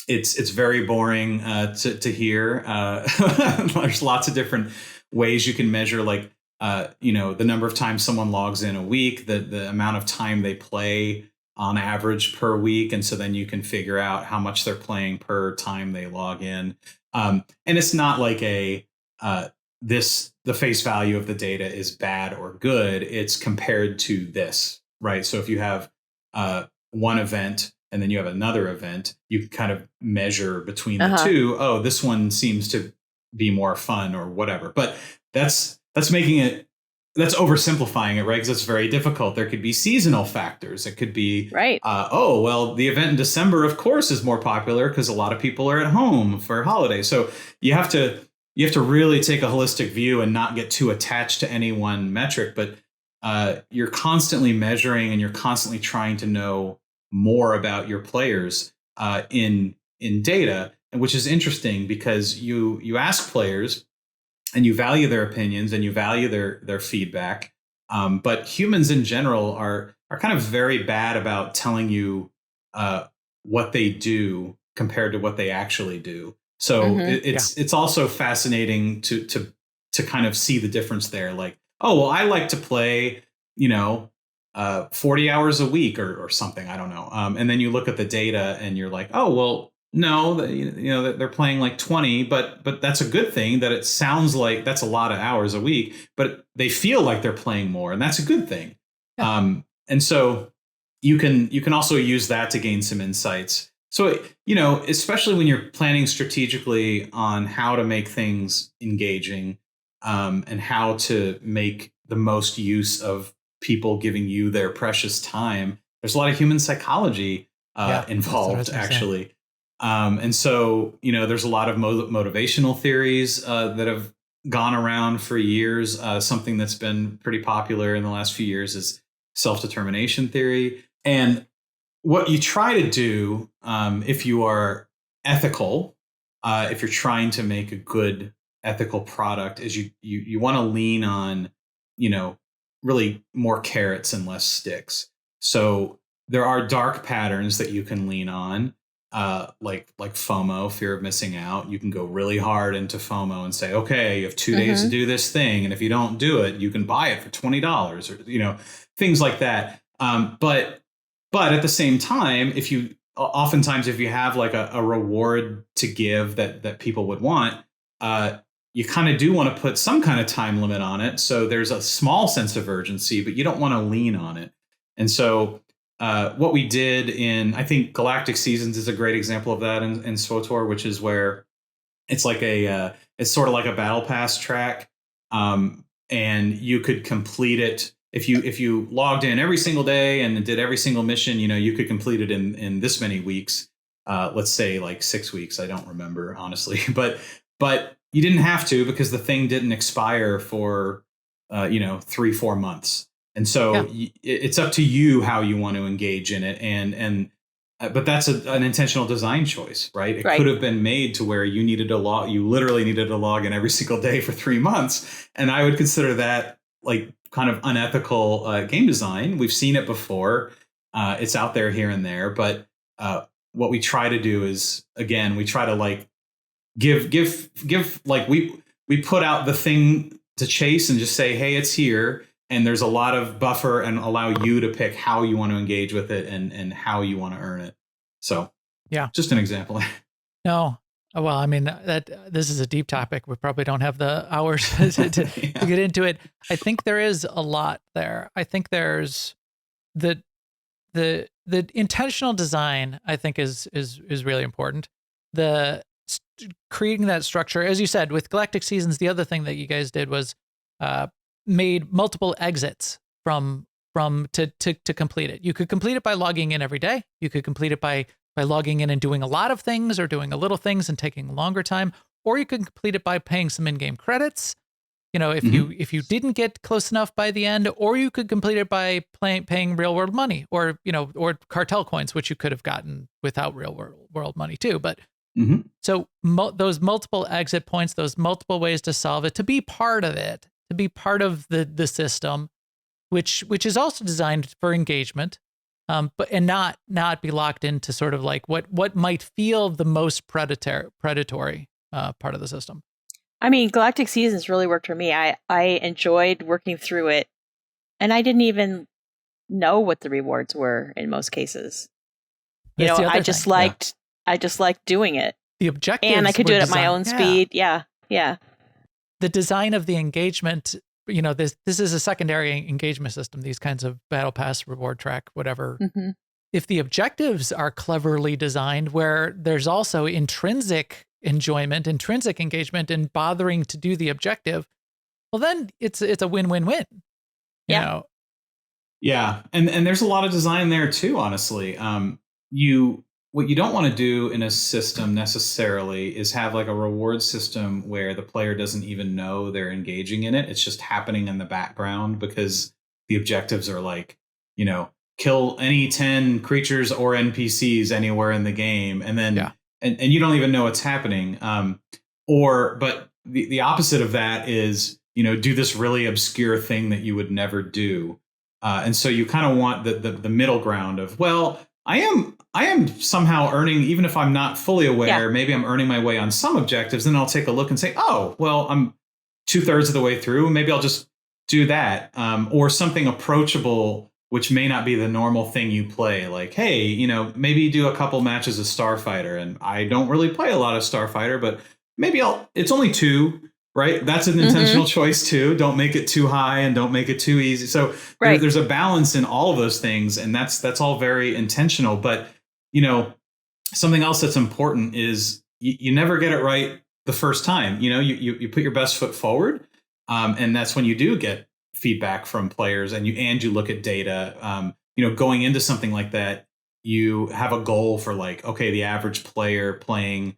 It's very boring to hear. There's lots of different ways you can measure, like the number of times someone logs in a week, the amount of time they play on average per week, and so then you can figure out how much they're playing per time they log in. And it's not like the face value of the data is bad or good. It's compared to this, right? So if you have one event and then you have another event, you can kind of measure between the two. Oh, this one seems to be more fun or whatever. But that's oversimplifying it, right? Because it's very difficult. There could be seasonal factors. It could be, right. The event in December, of course, is more popular because a lot of people are at home for holidays. So you have to really take a holistic view and not get too attached to any one metric. But you're constantly measuring and you're constantly trying to know more about your players in data, which is interesting because you ask players and you value their opinions and you value their feedback. But humans in general are kind of very bad about telling you what they do compared to what they actually do. So it's also fascinating to kind of see the difference there. Like, oh, well, I like to play, 40 hours a week or something. I don't know. And then you look at the data and you're like, oh, well, no, they're playing like 20, but that's a good thing. That it sounds like that's a lot of hours a week, but they feel like they're playing more, and that's a good thing. Yeah. And so you can also use that to gain some insights. So, especially when you're planning strategically on how to make things engaging, and how to make the most use of people giving you their precious time, there's a lot of human psychology involved, actually. And so, there's a lot of motivational theories that have gone around for years. Something that's been pretty popular in the last few years is self-determination theory. And what you try to do, if you are ethical, if you're trying to make a good ethical product, is you want to lean on, really more carrots and less sticks. So there are dark patterns that you can lean on. Like FOMO, fear of missing out. You can go really hard into FOMO and say, okay, you have 2 days to do this thing, and if you don't do it, you can buy it for $20 or things like that. But at the same time, if you have like a reward to give that people would want, you kind of do want to put some kind of time limit on it. So there's a small sense of urgency, but you don't want to lean on it. And so what we did I think Galactic Seasons is a great example of that in SWTOR, which is where it's like it's sort of like a battle pass track. And you could complete it if you logged in every single day and did every single mission, you could complete it in this many weeks. Let's say like 6 weeks. I don't remember, honestly, but you didn't have to, because the thing didn't expire for 3-4 months. And so it's up to you how you want to engage in it. But that's an intentional design choice, right? It could have been made to where you literally needed to log in every single day for 3 months. And I would consider that like kind of unethical game design. We've seen it before. It's out there here and there. But what we try to do is, again, we try to like give like we put out the thing to chase and just say, hey, it's here. And there's a lot of buffer, and allow you to pick how you want to engage with it and how you want to earn it. So, just an example. No. Well, I mean, this is a deep topic. We probably don't have the hours to get into it. I think there is a lot there. I think there's the intentional design, I think is really important. Creating that structure, as you said, with Galactic Seasons, the other thing that you guys did was made multiple exits from to complete it. You could complete it by logging in every day. You could complete it by logging in and doing a lot of things or doing a little things and taking a longer time, or you could complete it by paying some in-game credits. if you didn't get close enough by the end, or you could complete it by paying real world money, or or cartel coins, which you could have gotten without real world money too. But so those multiple exit points, those multiple ways to solve it, to be part of it, to be part of the system, which is also designed for engagement, but not be locked into sort of like what might feel the most predatory part of the system. I mean, Galactic Seasons really worked for me. I enjoyed working through it, and I didn't even know what the rewards were in most cases. I just liked doing it. The objectives, and I could do it at my own speed. Yeah. The design of the engagement, this is a secondary engagement system. These kinds of battle pass, reward track, whatever. Mm-hmm. If the objectives are cleverly designed, where there's also intrinsic enjoyment, intrinsic engagement in bothering to do the objective, well, then it's a win-win-win. Yeah. Yeah. And there's a lot of design there too, honestly. What you don't want to do in a system necessarily is have like a reward system where the player doesn't even know they're engaging in it. It's just happening in the background because the objectives are like, kill any 10 creatures or NPCs anywhere in the game. And then, and you don't even know what's happening. But the opposite of that is, do this really obscure thing that you would never do. And so you kind of want the middle ground of, well, I am somehow earning, even if I'm not fully aware, maybe I'm earning my way on some objectives. Then I'll take a look and say, oh, well, I'm 2/3 of the way through. Maybe I'll just do that. Or something approachable, which may not be the normal thing you play. Like, hey, maybe do a couple matches of Starfighter. And I don't really play a lot of Starfighter, but maybe it's only 2. Right. That's an intentional choice, too. Don't make it too high and don't make it too easy. So there's a balance in all of those things. And that's all very intentional. But, something else that's important is you never get it right the first time. You put your best foot forward. And that's when you do get feedback from players and you look at data. Going into something like that, you have a goal for like, OK, the average player playing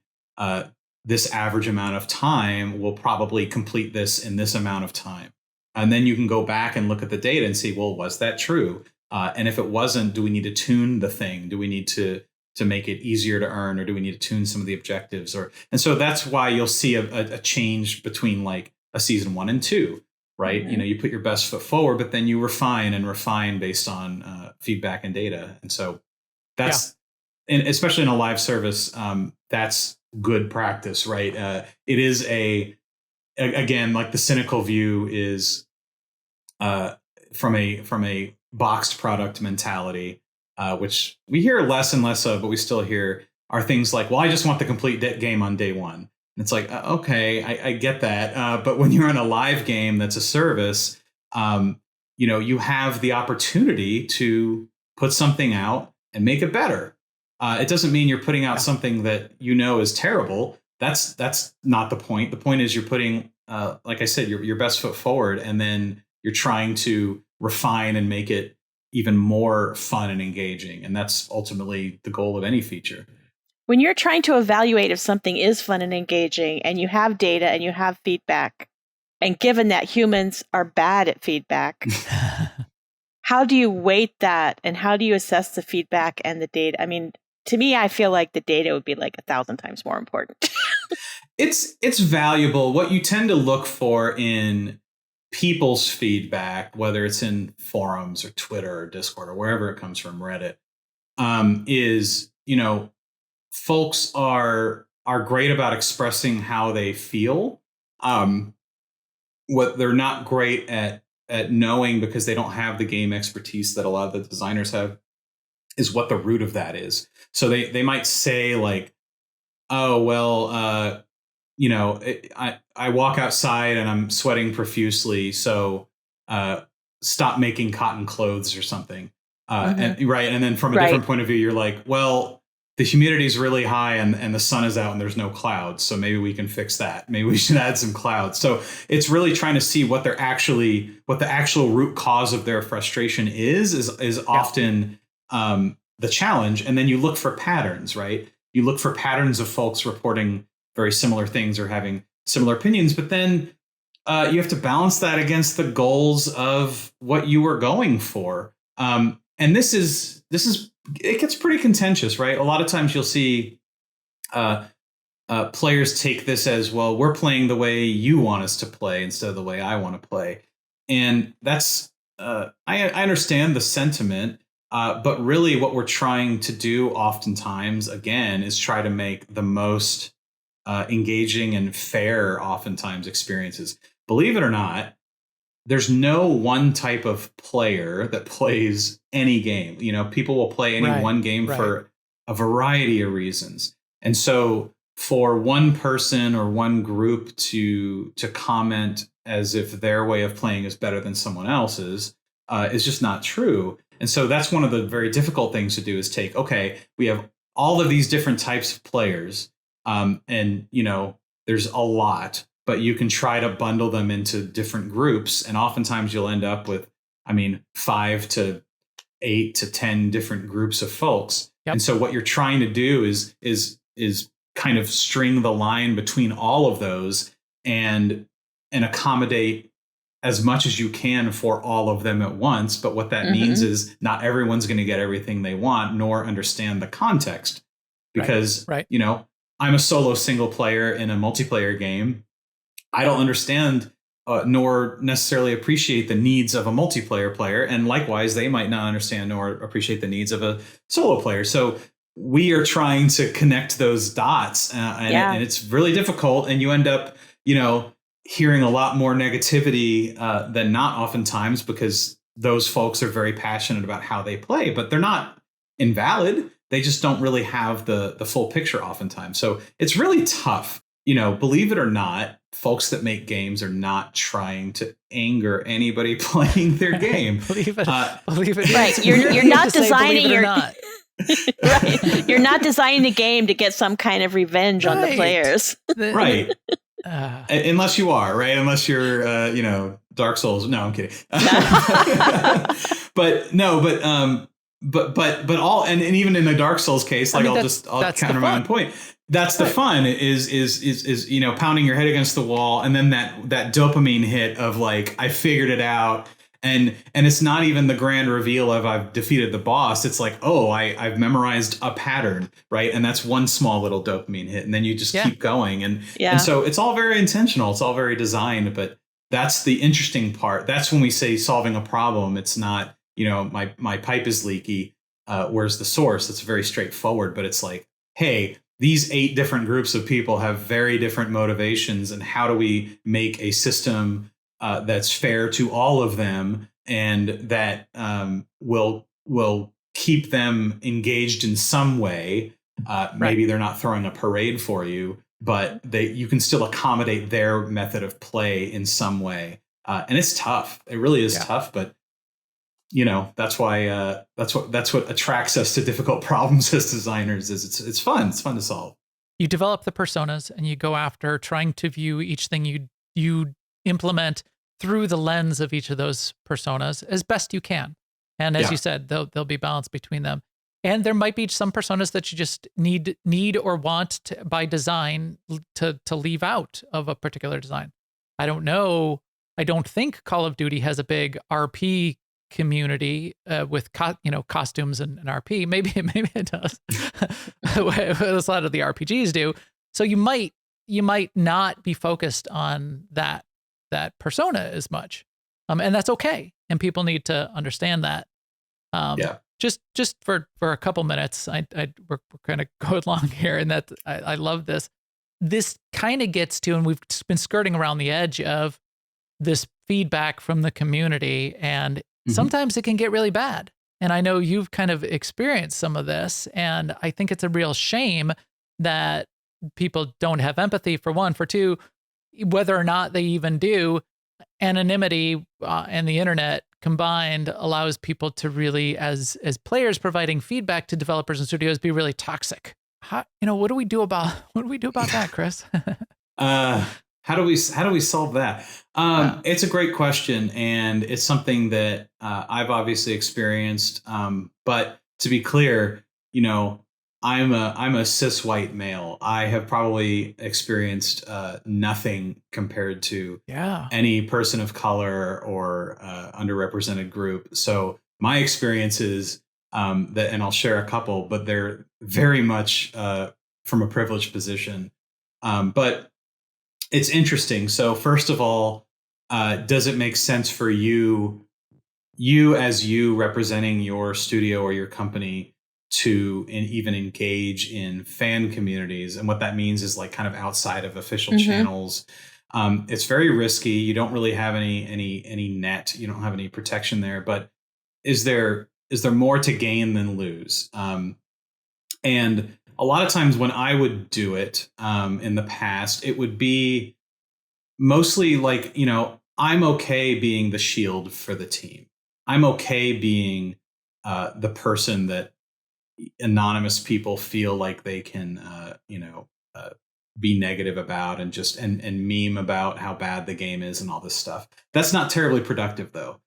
this average amount of time will probably complete this in this amount of time. And then you can go back and look at the data and see, well, was that true? And if it wasn't, do we need to tune the thing? Do we need to make it easier to earn, or do we need to tune some of the objectives? And so that's why you'll see a change between like a season 1 and 2, right? Mm-hmm. You put your best foot forward, but then you refine based on feedback and data. And so that's, and especially in a live service, that's good practice, right? It is again, like the cynical view is from a boxed product mentality, which we hear less and less of, but we still hear, are things like, well, I just want the complete game on day one. And it's like, okay, I get that. But when you're in a live game that's a service, you have the opportunity to put something out and make it better. It doesn't mean you're putting out something that is terrible. That's not the point. The point is you're putting, like I said, your best foot forward, and then you're trying to refine and make it even more fun and engaging. And that's ultimately the goal of any feature. When you're trying to evaluate if something is fun and engaging, and you have data and you have feedback, and given that humans are bad at feedback, how do you weight that, and how do you assess the feedback and the data? I mean, to me, I feel like the data would be like 1,000 times more important. It's valuable. What you tend to look for in people's feedback, whether it's in forums or Twitter or Discord or wherever it comes from, Reddit, is, folks are great about expressing how they feel. What they're not great at knowing, because they don't have the game expertise that a lot of the designers have, is what the root of that is. So they might say like, oh, well, I walk outside and I'm sweating profusely, so stop making cotton clothes or something. And then from a different point of view, you're like, well, the humidity is really high and the sun is out and there's no clouds, so maybe we can fix that. Maybe we should add some clouds. So it's really trying to see what the actual root cause of their frustration is often the challenge. And then you look for patterns, right? You look for patterns of folks reporting very similar things or having similar opinions. But then you have to balance that against the goals of what you were going for. And this is it gets pretty contentious, right? A lot of times you'll see players take this as, well, we're playing the way you want us to play instead of the way I want to play. And that's I understand the sentiment, but really what we're trying to do oftentimes, again, is try to make the most engaging and fair, oftentimes, experiences. Believe it or not, there's no one type of player that plays any game. You know, people will play any one game for a variety of reasons. And so for one person or one group to comment as if their way of playing is better than someone else's is just not true. And so that's one of the very difficult things to do, is take, okay, we have all of these different types of players, and, you know, there's a lot, but you can try to bundle them into different groups. And oftentimes you'll end up with, 5 to 8 to 10 different groups of folks. Yep. And so what you're trying to do is kind of string the line between all of those and accommodate as much as you can for all of them at once. But what that means is not everyone's going to get everything they want, nor understand the context. Because, you know, I'm a solo single player in a multiplayer game. I don't understand nor necessarily appreciate the needs of a multiplayer player. And likewise, they might not understand nor appreciate the needs of a solo player. So we are trying to connect those dots, and it's really difficult. And you end up, you know, hearing a lot more negativity than not, oftentimes, because those folks are very passionate about how they play, but they're not invalid. They just don't really have the full picture oftentimes. So it's really tough. You know, believe it or not, folks that make games are not trying to anger anybody playing their game. believe it. Right. You're not designing your right. You're not designing the game to get some kind of revenge on the players. Right. Unless you are, right? Unless you're, you know, Dark Souls. No, I'm kidding. But all, and even in the Dark Souls case, like, I'll counter my own point. That's the fun is, you know, pounding your head against the wall. And then that dopamine hit of like, I figured it out. And it's not even the grand reveal of I've defeated the boss. It's like, oh, I've memorized a pattern, right? And that's one small little dopamine hit. And then you just keep going. And so it's all very intentional. It's all very designed. But that's the interesting part. That's when we say solving a problem. It's not, you know, my pipe is leaky. Where's the source? It's very straightforward. But it's like, hey, these 8 different groups of people have very different motivations. And how do we make a system that's fair to all of them, and that will keep them engaged in some way? Maybe they're not throwing a parade for you, but you can still accommodate their method of play in some way. And it's tough. It really is tough. But you know, that's why that's what attracts us to difficult problems as designers. Is it's fun. It's fun to solve. You develop the personas, and you go after trying to view each thing you implement through the lens of each of those personas as best you can. And as you said, there'll be balance between them. And there might be some personas that you just need or want to, by design, to leave out of a particular design. I don't know. I don't think Call of Duty has a big RP community with costumes and RP. Maybe it does. A lot of the RPGs do. So you might not be focused on that persona as much, and that's okay. And people need to understand that. Just for a couple minutes, we're kind of going along here, and that I love this. This kind of gets to, and we've been skirting around the edge of this feedback from the community, and sometimes it can get really bad. And I know you've kind of experienced some of this, and I think it's a real shame that people don't have empathy, for one. For two, whether or not they even do, anonymity and the internet combined allows people to really, as players providing feedback to developers and studios, be really toxic. What do we do about that, Chris? How do we solve that? It's a great question, and it's something that I've obviously experienced. But to be clear, you know, I'm a cis white male. I have probably experienced nothing compared to any person of color or underrepresented group. So my experiences that, and I'll share a couple, but they're very much from a privileged position. But it's interesting. So first of all, does it make sense for you as you representing your studio or your company to even engage in fan communities? And what that means is like kind of outside of official channels. It's very risky. You don't really have any net. You don't have any protection there. But is there more to gain than lose? And a lot of times when I would do it in the past, it would be mostly like, I'm okay being the shield for the team. I'm okay being the person that anonymous people feel like they can, be negative about and meme about how bad the game is and all this stuff. That's not terribly productive, though.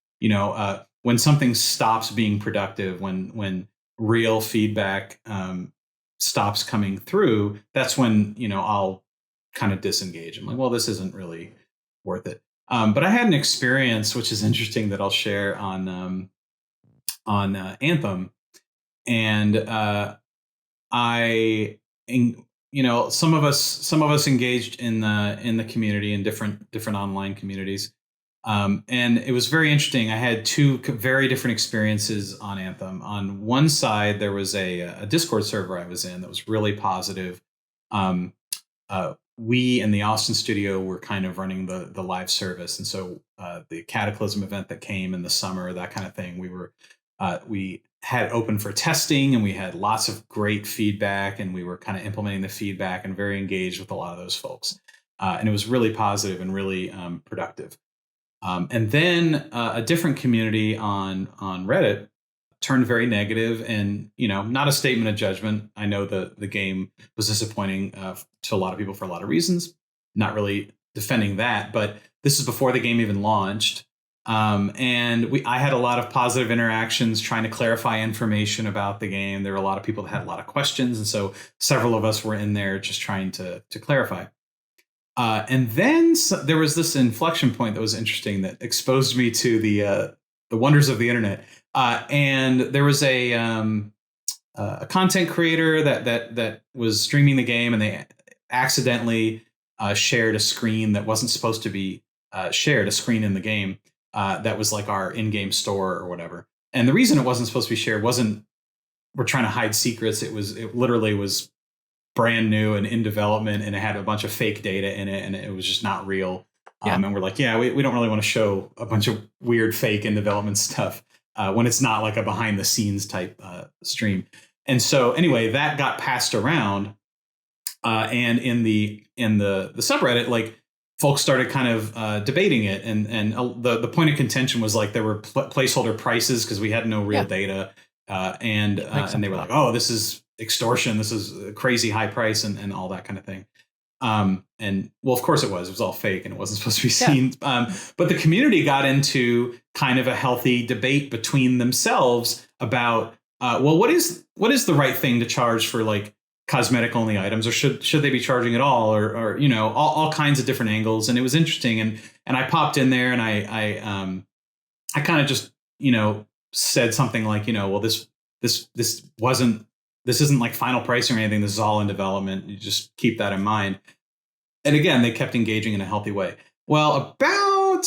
When something stops being productive, when real feedback stops coming through, that's when I'll kind of disengage. I'm like, well, this isn't really worth it. But I had an experience which is interesting that I'll share on Anthem, and some of us engaged in the community in different online communities, and it was very interesting. I had two very different experiences on Anthem. On one side, there was a Discord server I was in that was really positive. We in the Austin studio were kind of running the live service, and so the Cataclysm event that came in the summer, that kind of thing, we had open for testing, and we had lots of great feedback, and we were kind of implementing the feedback and very engaged with a lot of those folks, and it was really positive and really productive. And then a different community on Reddit turned very negative, and not a statement of judgment. I know the game was disappointing to a lot of people for a lot of reasons. Not really defending that, but this is before the game even launched, and I had a lot of positive interactions trying to clarify information about the game. There were a lot of people that had a lot of questions, and so several of us were in there just trying to clarify. And then there was this inflection point that was interesting that exposed me to the wonders of the internet. And there was a content creator that was streaming the game, and they accidentally shared a screen that wasn't supposed to be shared, a screen in the game that was like our in-game store or whatever. And the reason it wasn't supposed to be shared wasn't we're trying to hide secrets. It literally was brand new and in development, and it had a bunch of fake data in it, and it was just not real. And we're like, we don't really want to show a bunch of weird fake in development stuff when it's not like a behind the scenes type stream. And so anyway, that got passed around, and in the subreddit, like folks started kind of debating it, and the point of contention was like there were placeholder prices because we had no real data, and they were like, oh, this is extortion, this is a crazy high price, and all that kind of thing. And well, of course it was all fake and it wasn't supposed to be seen. But the community got into kind of a healthy debate between themselves about, well, what is the right thing to charge for like cosmetic only items, or should they be charging at all, or all kinds of different angles. And it was interesting. And I popped in there, and I kind of just, said something like, well, this isn't like final pricing or anything. This is all in development. You just keep that in mind. And again, they kept engaging in a healthy way. Well, about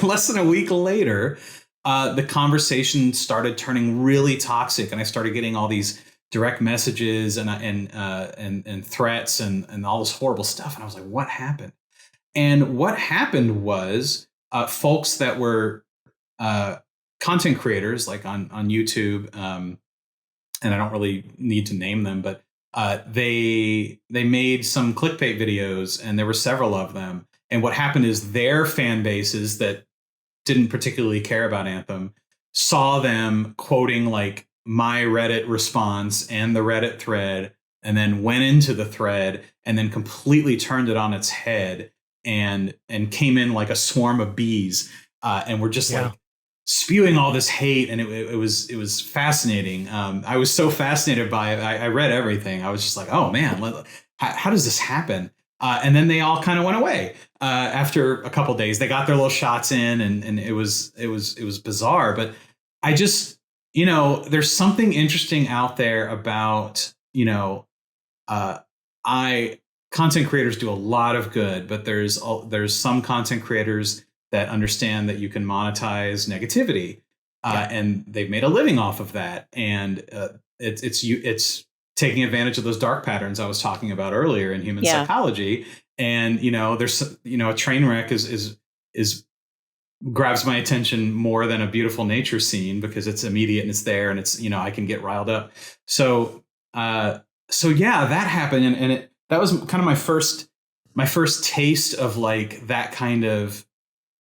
less than a week later, the conversation started turning really toxic, and I started getting all these direct messages and threats and all this horrible stuff. And I was like, what happened? And what happened was folks that were content creators, like on YouTube, and I don't really need to name them, but they made some clickbait videos, and there were several of them. And what happened is their fan bases that didn't particularly care about Anthem saw them quoting like my Reddit response and the Reddit thread, and then went into the thread and then completely turned it on its head and came in like a swarm of bees, and were just like spewing all this hate, and it was fascinating. I was so fascinated by it. I read everything. I was just like, oh man, how does this happen? And then they all kind of went away after a couple days. They got their little shots in, and it was bizarre. But I just, there's something interesting out there about, content creators do a lot of good, but there's some content creators that understand that you can monetize negativity, and they've made a living off of that. And it's taking advantage of those dark patterns I was talking about earlier in human psychology. And, there's, a train wreck is grabs my attention more than a beautiful nature scene, because it's immediate and it's there, and it's, I can get riled up. So that happened. And that was kind of my first taste of like that kind of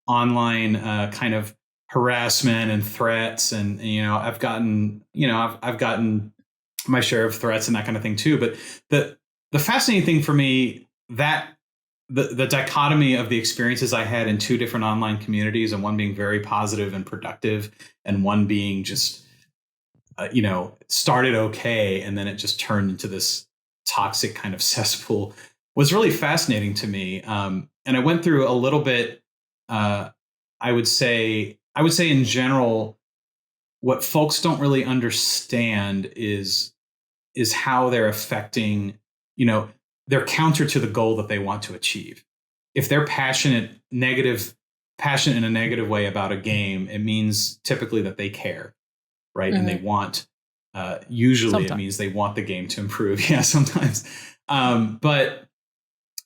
online kind of harassment and threats. And, I've gotten my share of threats and that kind of thing too. But the fascinating thing for me, that the dichotomy of the experiences I had in two different online communities, and one being very positive and productive, and one being just, started okay, and then it just turned into this toxic kind of cesspool, was really fascinating to me. And I went through a little bit, I would say in general, what folks don't really understand is how they're affecting, they're counter to the goal that they want to achieve. If they're passionate in a negative way about a game, it means typically that they care, right? Mm-hmm. And they want, usually sometimes. It means they want the game to improve. Yeah, sometimes. But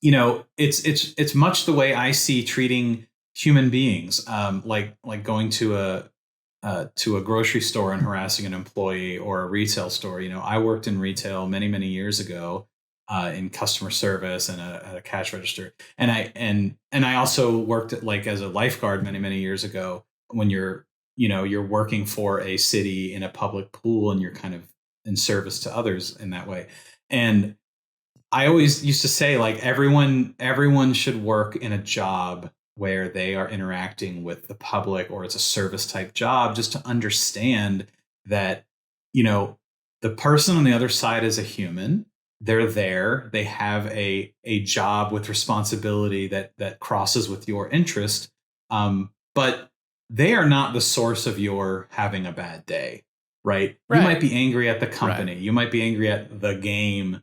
it's much the way I see treating human beings, like going to a grocery store and harassing an employee, or a retail store. I worked in retail many, many years ago, in customer service and at a cash register. And I also worked as a lifeguard many, many years ago, when you're working for a city in a public pool, and you're kind of in service to others in that way. And I always used to say, like, everyone should work in a job where they are interacting with the public, or it's a service type job, just to understand that, the person on the other side is a human. They're there. They have a job with responsibility that crosses with your interest. But they are not the source of your having a bad day, right? You might be angry at the company. Right. You might be angry at the game,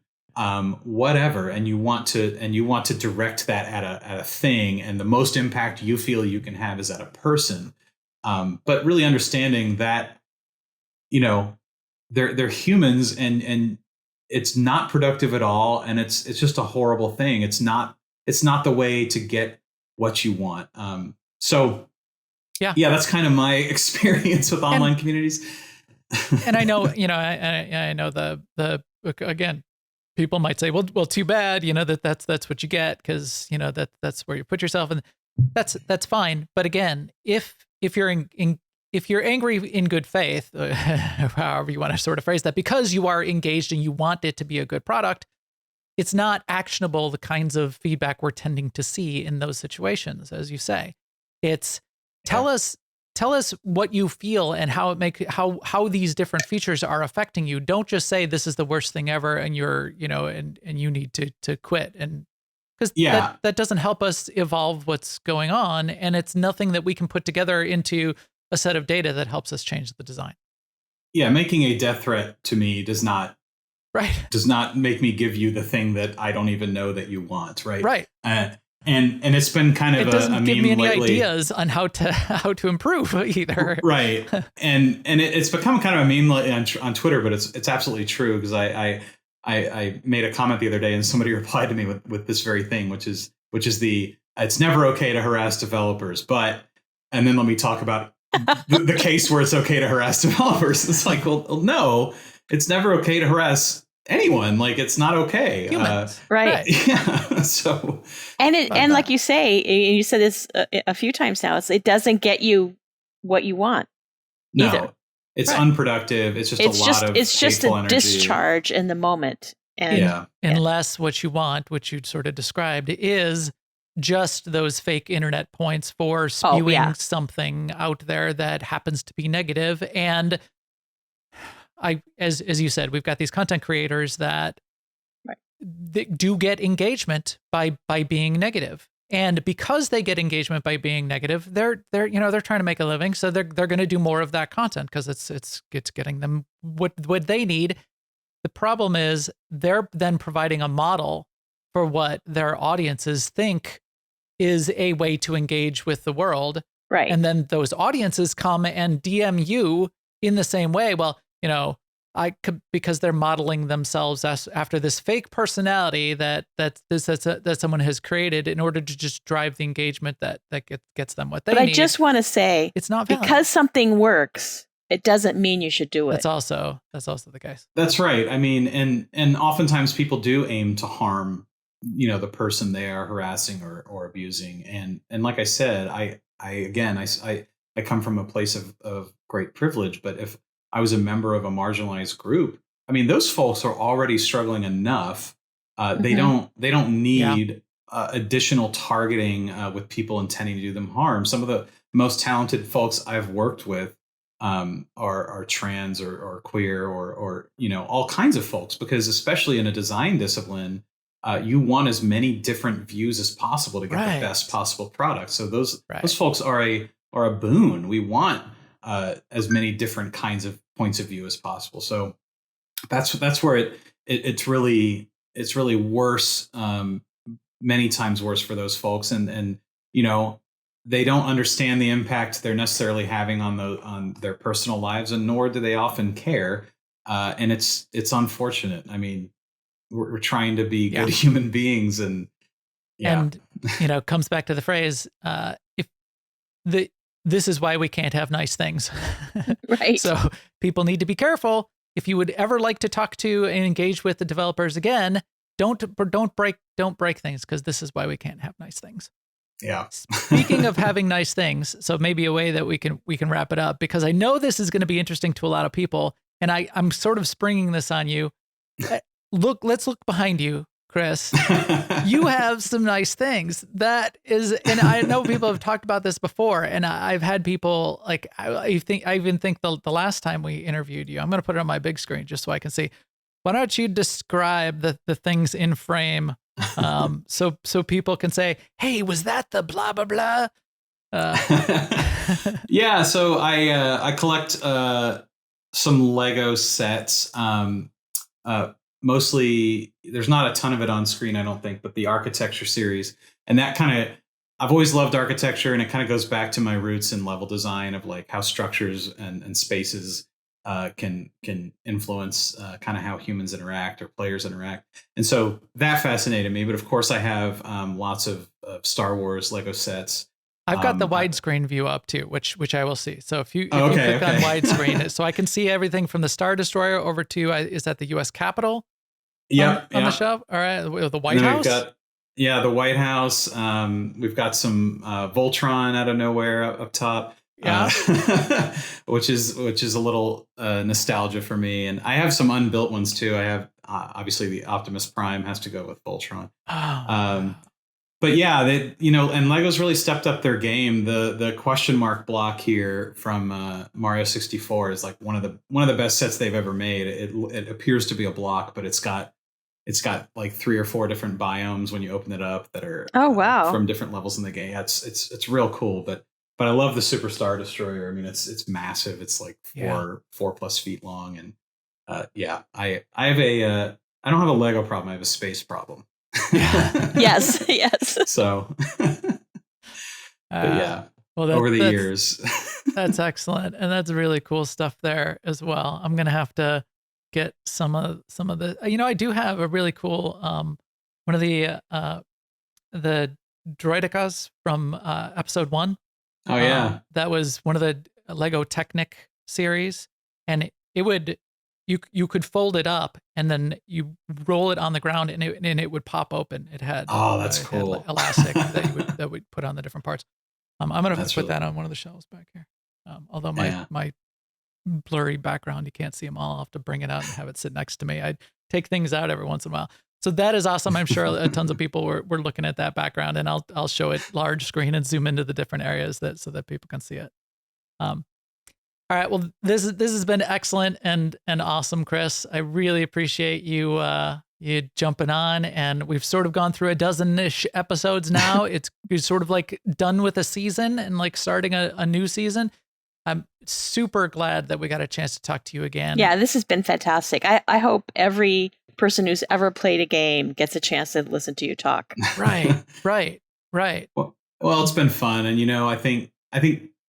whatever. And you want to direct that at a thing. And the most impact you feel you can have is at a person. But really understanding that, they're humans, and it's not productive at all. And it's just a horrible thing. It's not the way to get what you want. Yeah, that's kind of my experience with online communities. And I know, I know the again, people might say, well, too bad, that's what you get, because that's where you put yourself, and that's fine. But again, if you're if you're angry in good faith, however you want to sort of phrase that, because you are engaged and you want it to be a good product, it's not actionable, the kinds of feedback we're tending to see in those situations, as you say. It's tell us what you feel and how these different features are affecting you. Don't just say this is the worst thing ever, and you're, and you need to quit. And because that doesn't help us evolve what's going on, and it's nothing that we can put together into a set of data that helps us change the design. Yeah, making a death threat to me does not make me give you the thing that I don't even know that you want, right? Right. And it's been kind of it doesn't a give meme me any lately. Ideas on how to improve either. Right. And it's become kind of a meme on Twitter, but it's absolutely true, because I made a comment the other day, and somebody replied to me with this very thing, which is it's never okay to harass developers, and then let me talk about the case where it's okay to harass developers. It's like, well, no, it's never okay to harass anyone. Like, it's not okay. Right. Yeah. So, and like you say, you said this a few times now, it doesn't get you what you want. No, either. It's unproductive. It's just it's just a energy. Discharge in the moment. And unless what you want, which you sort of described, is just those fake internet points for spewing something out there that happens to be negative. And as you said, we've got these content creators that do get engagement by being negative. And because they get engagement by being negative, they're trying to make a living. So they're going to do more of that content because it's getting them what they need. The problem is they're then providing a model for what their audiences think is a way to engage with the world. Right. And then those audiences come and DM you in the same way. Well, because they're modeling themselves after this fake personality that someone has created in order to just drive the engagement that gets them what they need. But I just want to say, it's not valid. Because something works, it doesn't mean you should do it. That's also the case. That's right. I mean, and oftentimes people do aim to harm, the person they are harassing or abusing. And like I said, I come from a place of great privilege, but if I was a member of a marginalized group, I mean, those folks are already struggling enough. They don't need additional targeting with people intending to do them harm. Some of the most talented folks I've worked with are trans or queer or all kinds of folks, because especially in a design discipline, you want as many different views as possible to get the best possible product. So those folks are a boon. We want as many different kinds of points of view as possible. So that's where it's really worse, many times worse for those folks. And they don't understand the impact they're necessarily having on their personal lives, and nor do they often care. And it's unfortunate. I mean, we're trying to be good human beings, and comes back to the phrase, this is why we can't have nice things. Right. So people need to be careful. If you would ever like to talk to and engage with the developers again, don't break things, because this is why we can't have nice things. Yeah. Speaking of having nice things, so maybe a way that we can wrap it up, because I know this is going to be interesting to a lot of people, and I'm sort of springing this on you. Let's look behind you, Chris. You have some nice things. That is, and I know people have talked about this before, and I've had people like, I even think the last time we interviewed you, I'm going to put it on my big screen just so I can see. Why don't you describe the things in frame, so people can say, hey, was that the blah, blah, blah? Yeah. So I collect some Lego sets. Mostly, there's not a ton of it on screen, I don't think, but the architecture series. And that I've always loved architecture, and it kind of goes back to my roots in level design of like how structures and spaces can influence kind of how humans interact or players interact. And so that fascinated me. But of course, I have lots of Star Wars Lego sets. I've got the widescreen view up too, which I will see. So if you click on widescreen, so I can see everything from the Star Destroyer over to is that the U.S. Capitol? On the shelf. All right, the White House. The White House. We've got some Voltron out of nowhere up top. Yeah, which is a little nostalgia for me, and I have some unbuilt ones too. I have obviously the Optimus Prime has to go with Voltron. But yeah, and Lego's really stepped up their game. The question mark block here from Mario 64 is like one of the best sets they've ever made. It appears to be a block, but it's got like 3 or 4 different biomes when you open it up that are from different levels in the game. Yeah, it's real cool. But I love the Super Star Destroyer. I mean, it's massive. It's like 4+ feet long, and I have I don't have a Lego problem. I have a space problem. Yes. So, over the years, that's excellent, and that's really cool stuff there as well. I'm gonna have to get some of the. I do have a really cool one of the droidicas from episode 1. Oh yeah, that was one of the Lego Technic series, and it would. You could fold it up and then you roll it on the ground and it would pop open. It had that's cool. Had elastic that we put on the different parts. I'm gonna put that on one of the shelves back here. Although my blurry background, you can't see them all. I'll have to bring it out and have it sit next to me. I take things out every once in a while. So that is awesome. I'm sure tons of people were looking at that background, and I'll show it large screen and zoom into the different areas so that people can see it. All right. Well, this has been excellent and awesome, Chris. I really appreciate you jumping on, and we've sort of gone through a dozen-ish episodes now. It's sort of like done with a season and like starting a new season. I'm super glad that we got a chance to talk to you again. Yeah, this has been fantastic. I hope every person who's ever played a game gets a chance to listen to you talk. Right. Well, it's been fun, and I think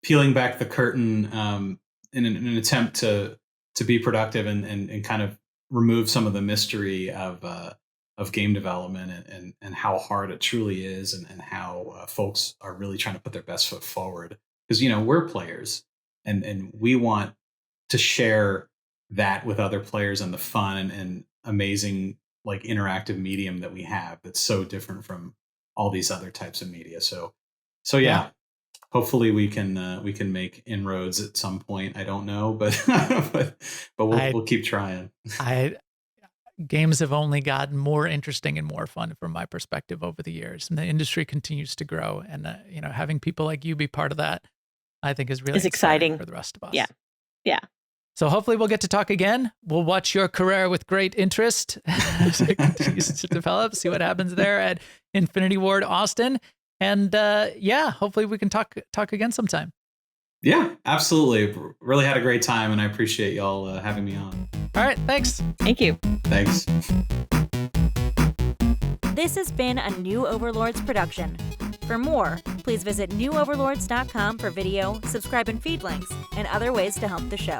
peeling back the curtain in an attempt to be productive and kind of remove some of the mystery of game development and how hard it truly is, and how folks are really trying to put their best foot forward, because we're players and we want to share that with other players and the fun and amazing like interactive medium that we have that's so different from all these other types of media. So yeah. Hopefully we can make inroads at some point. I don't know, but we'll keep trying. Games have only gotten more interesting and more fun from my perspective over the years, and the industry continues to grow. And having people like you be part of that, I think is really exciting for the rest of us. Yeah. So hopefully we'll get to talk again. We'll watch your career with great interest as it continues to develop. See what happens there at Infinity Ward Austin. And hopefully we can talk again sometime. Yeah, absolutely. Really had a great time, and I appreciate y'all having me on. All right, thanks. Thank you. Thanks. This has been a New Overlords production. For more, please visit newoverlords.com for video, subscribe and feed links, and other ways to help the show.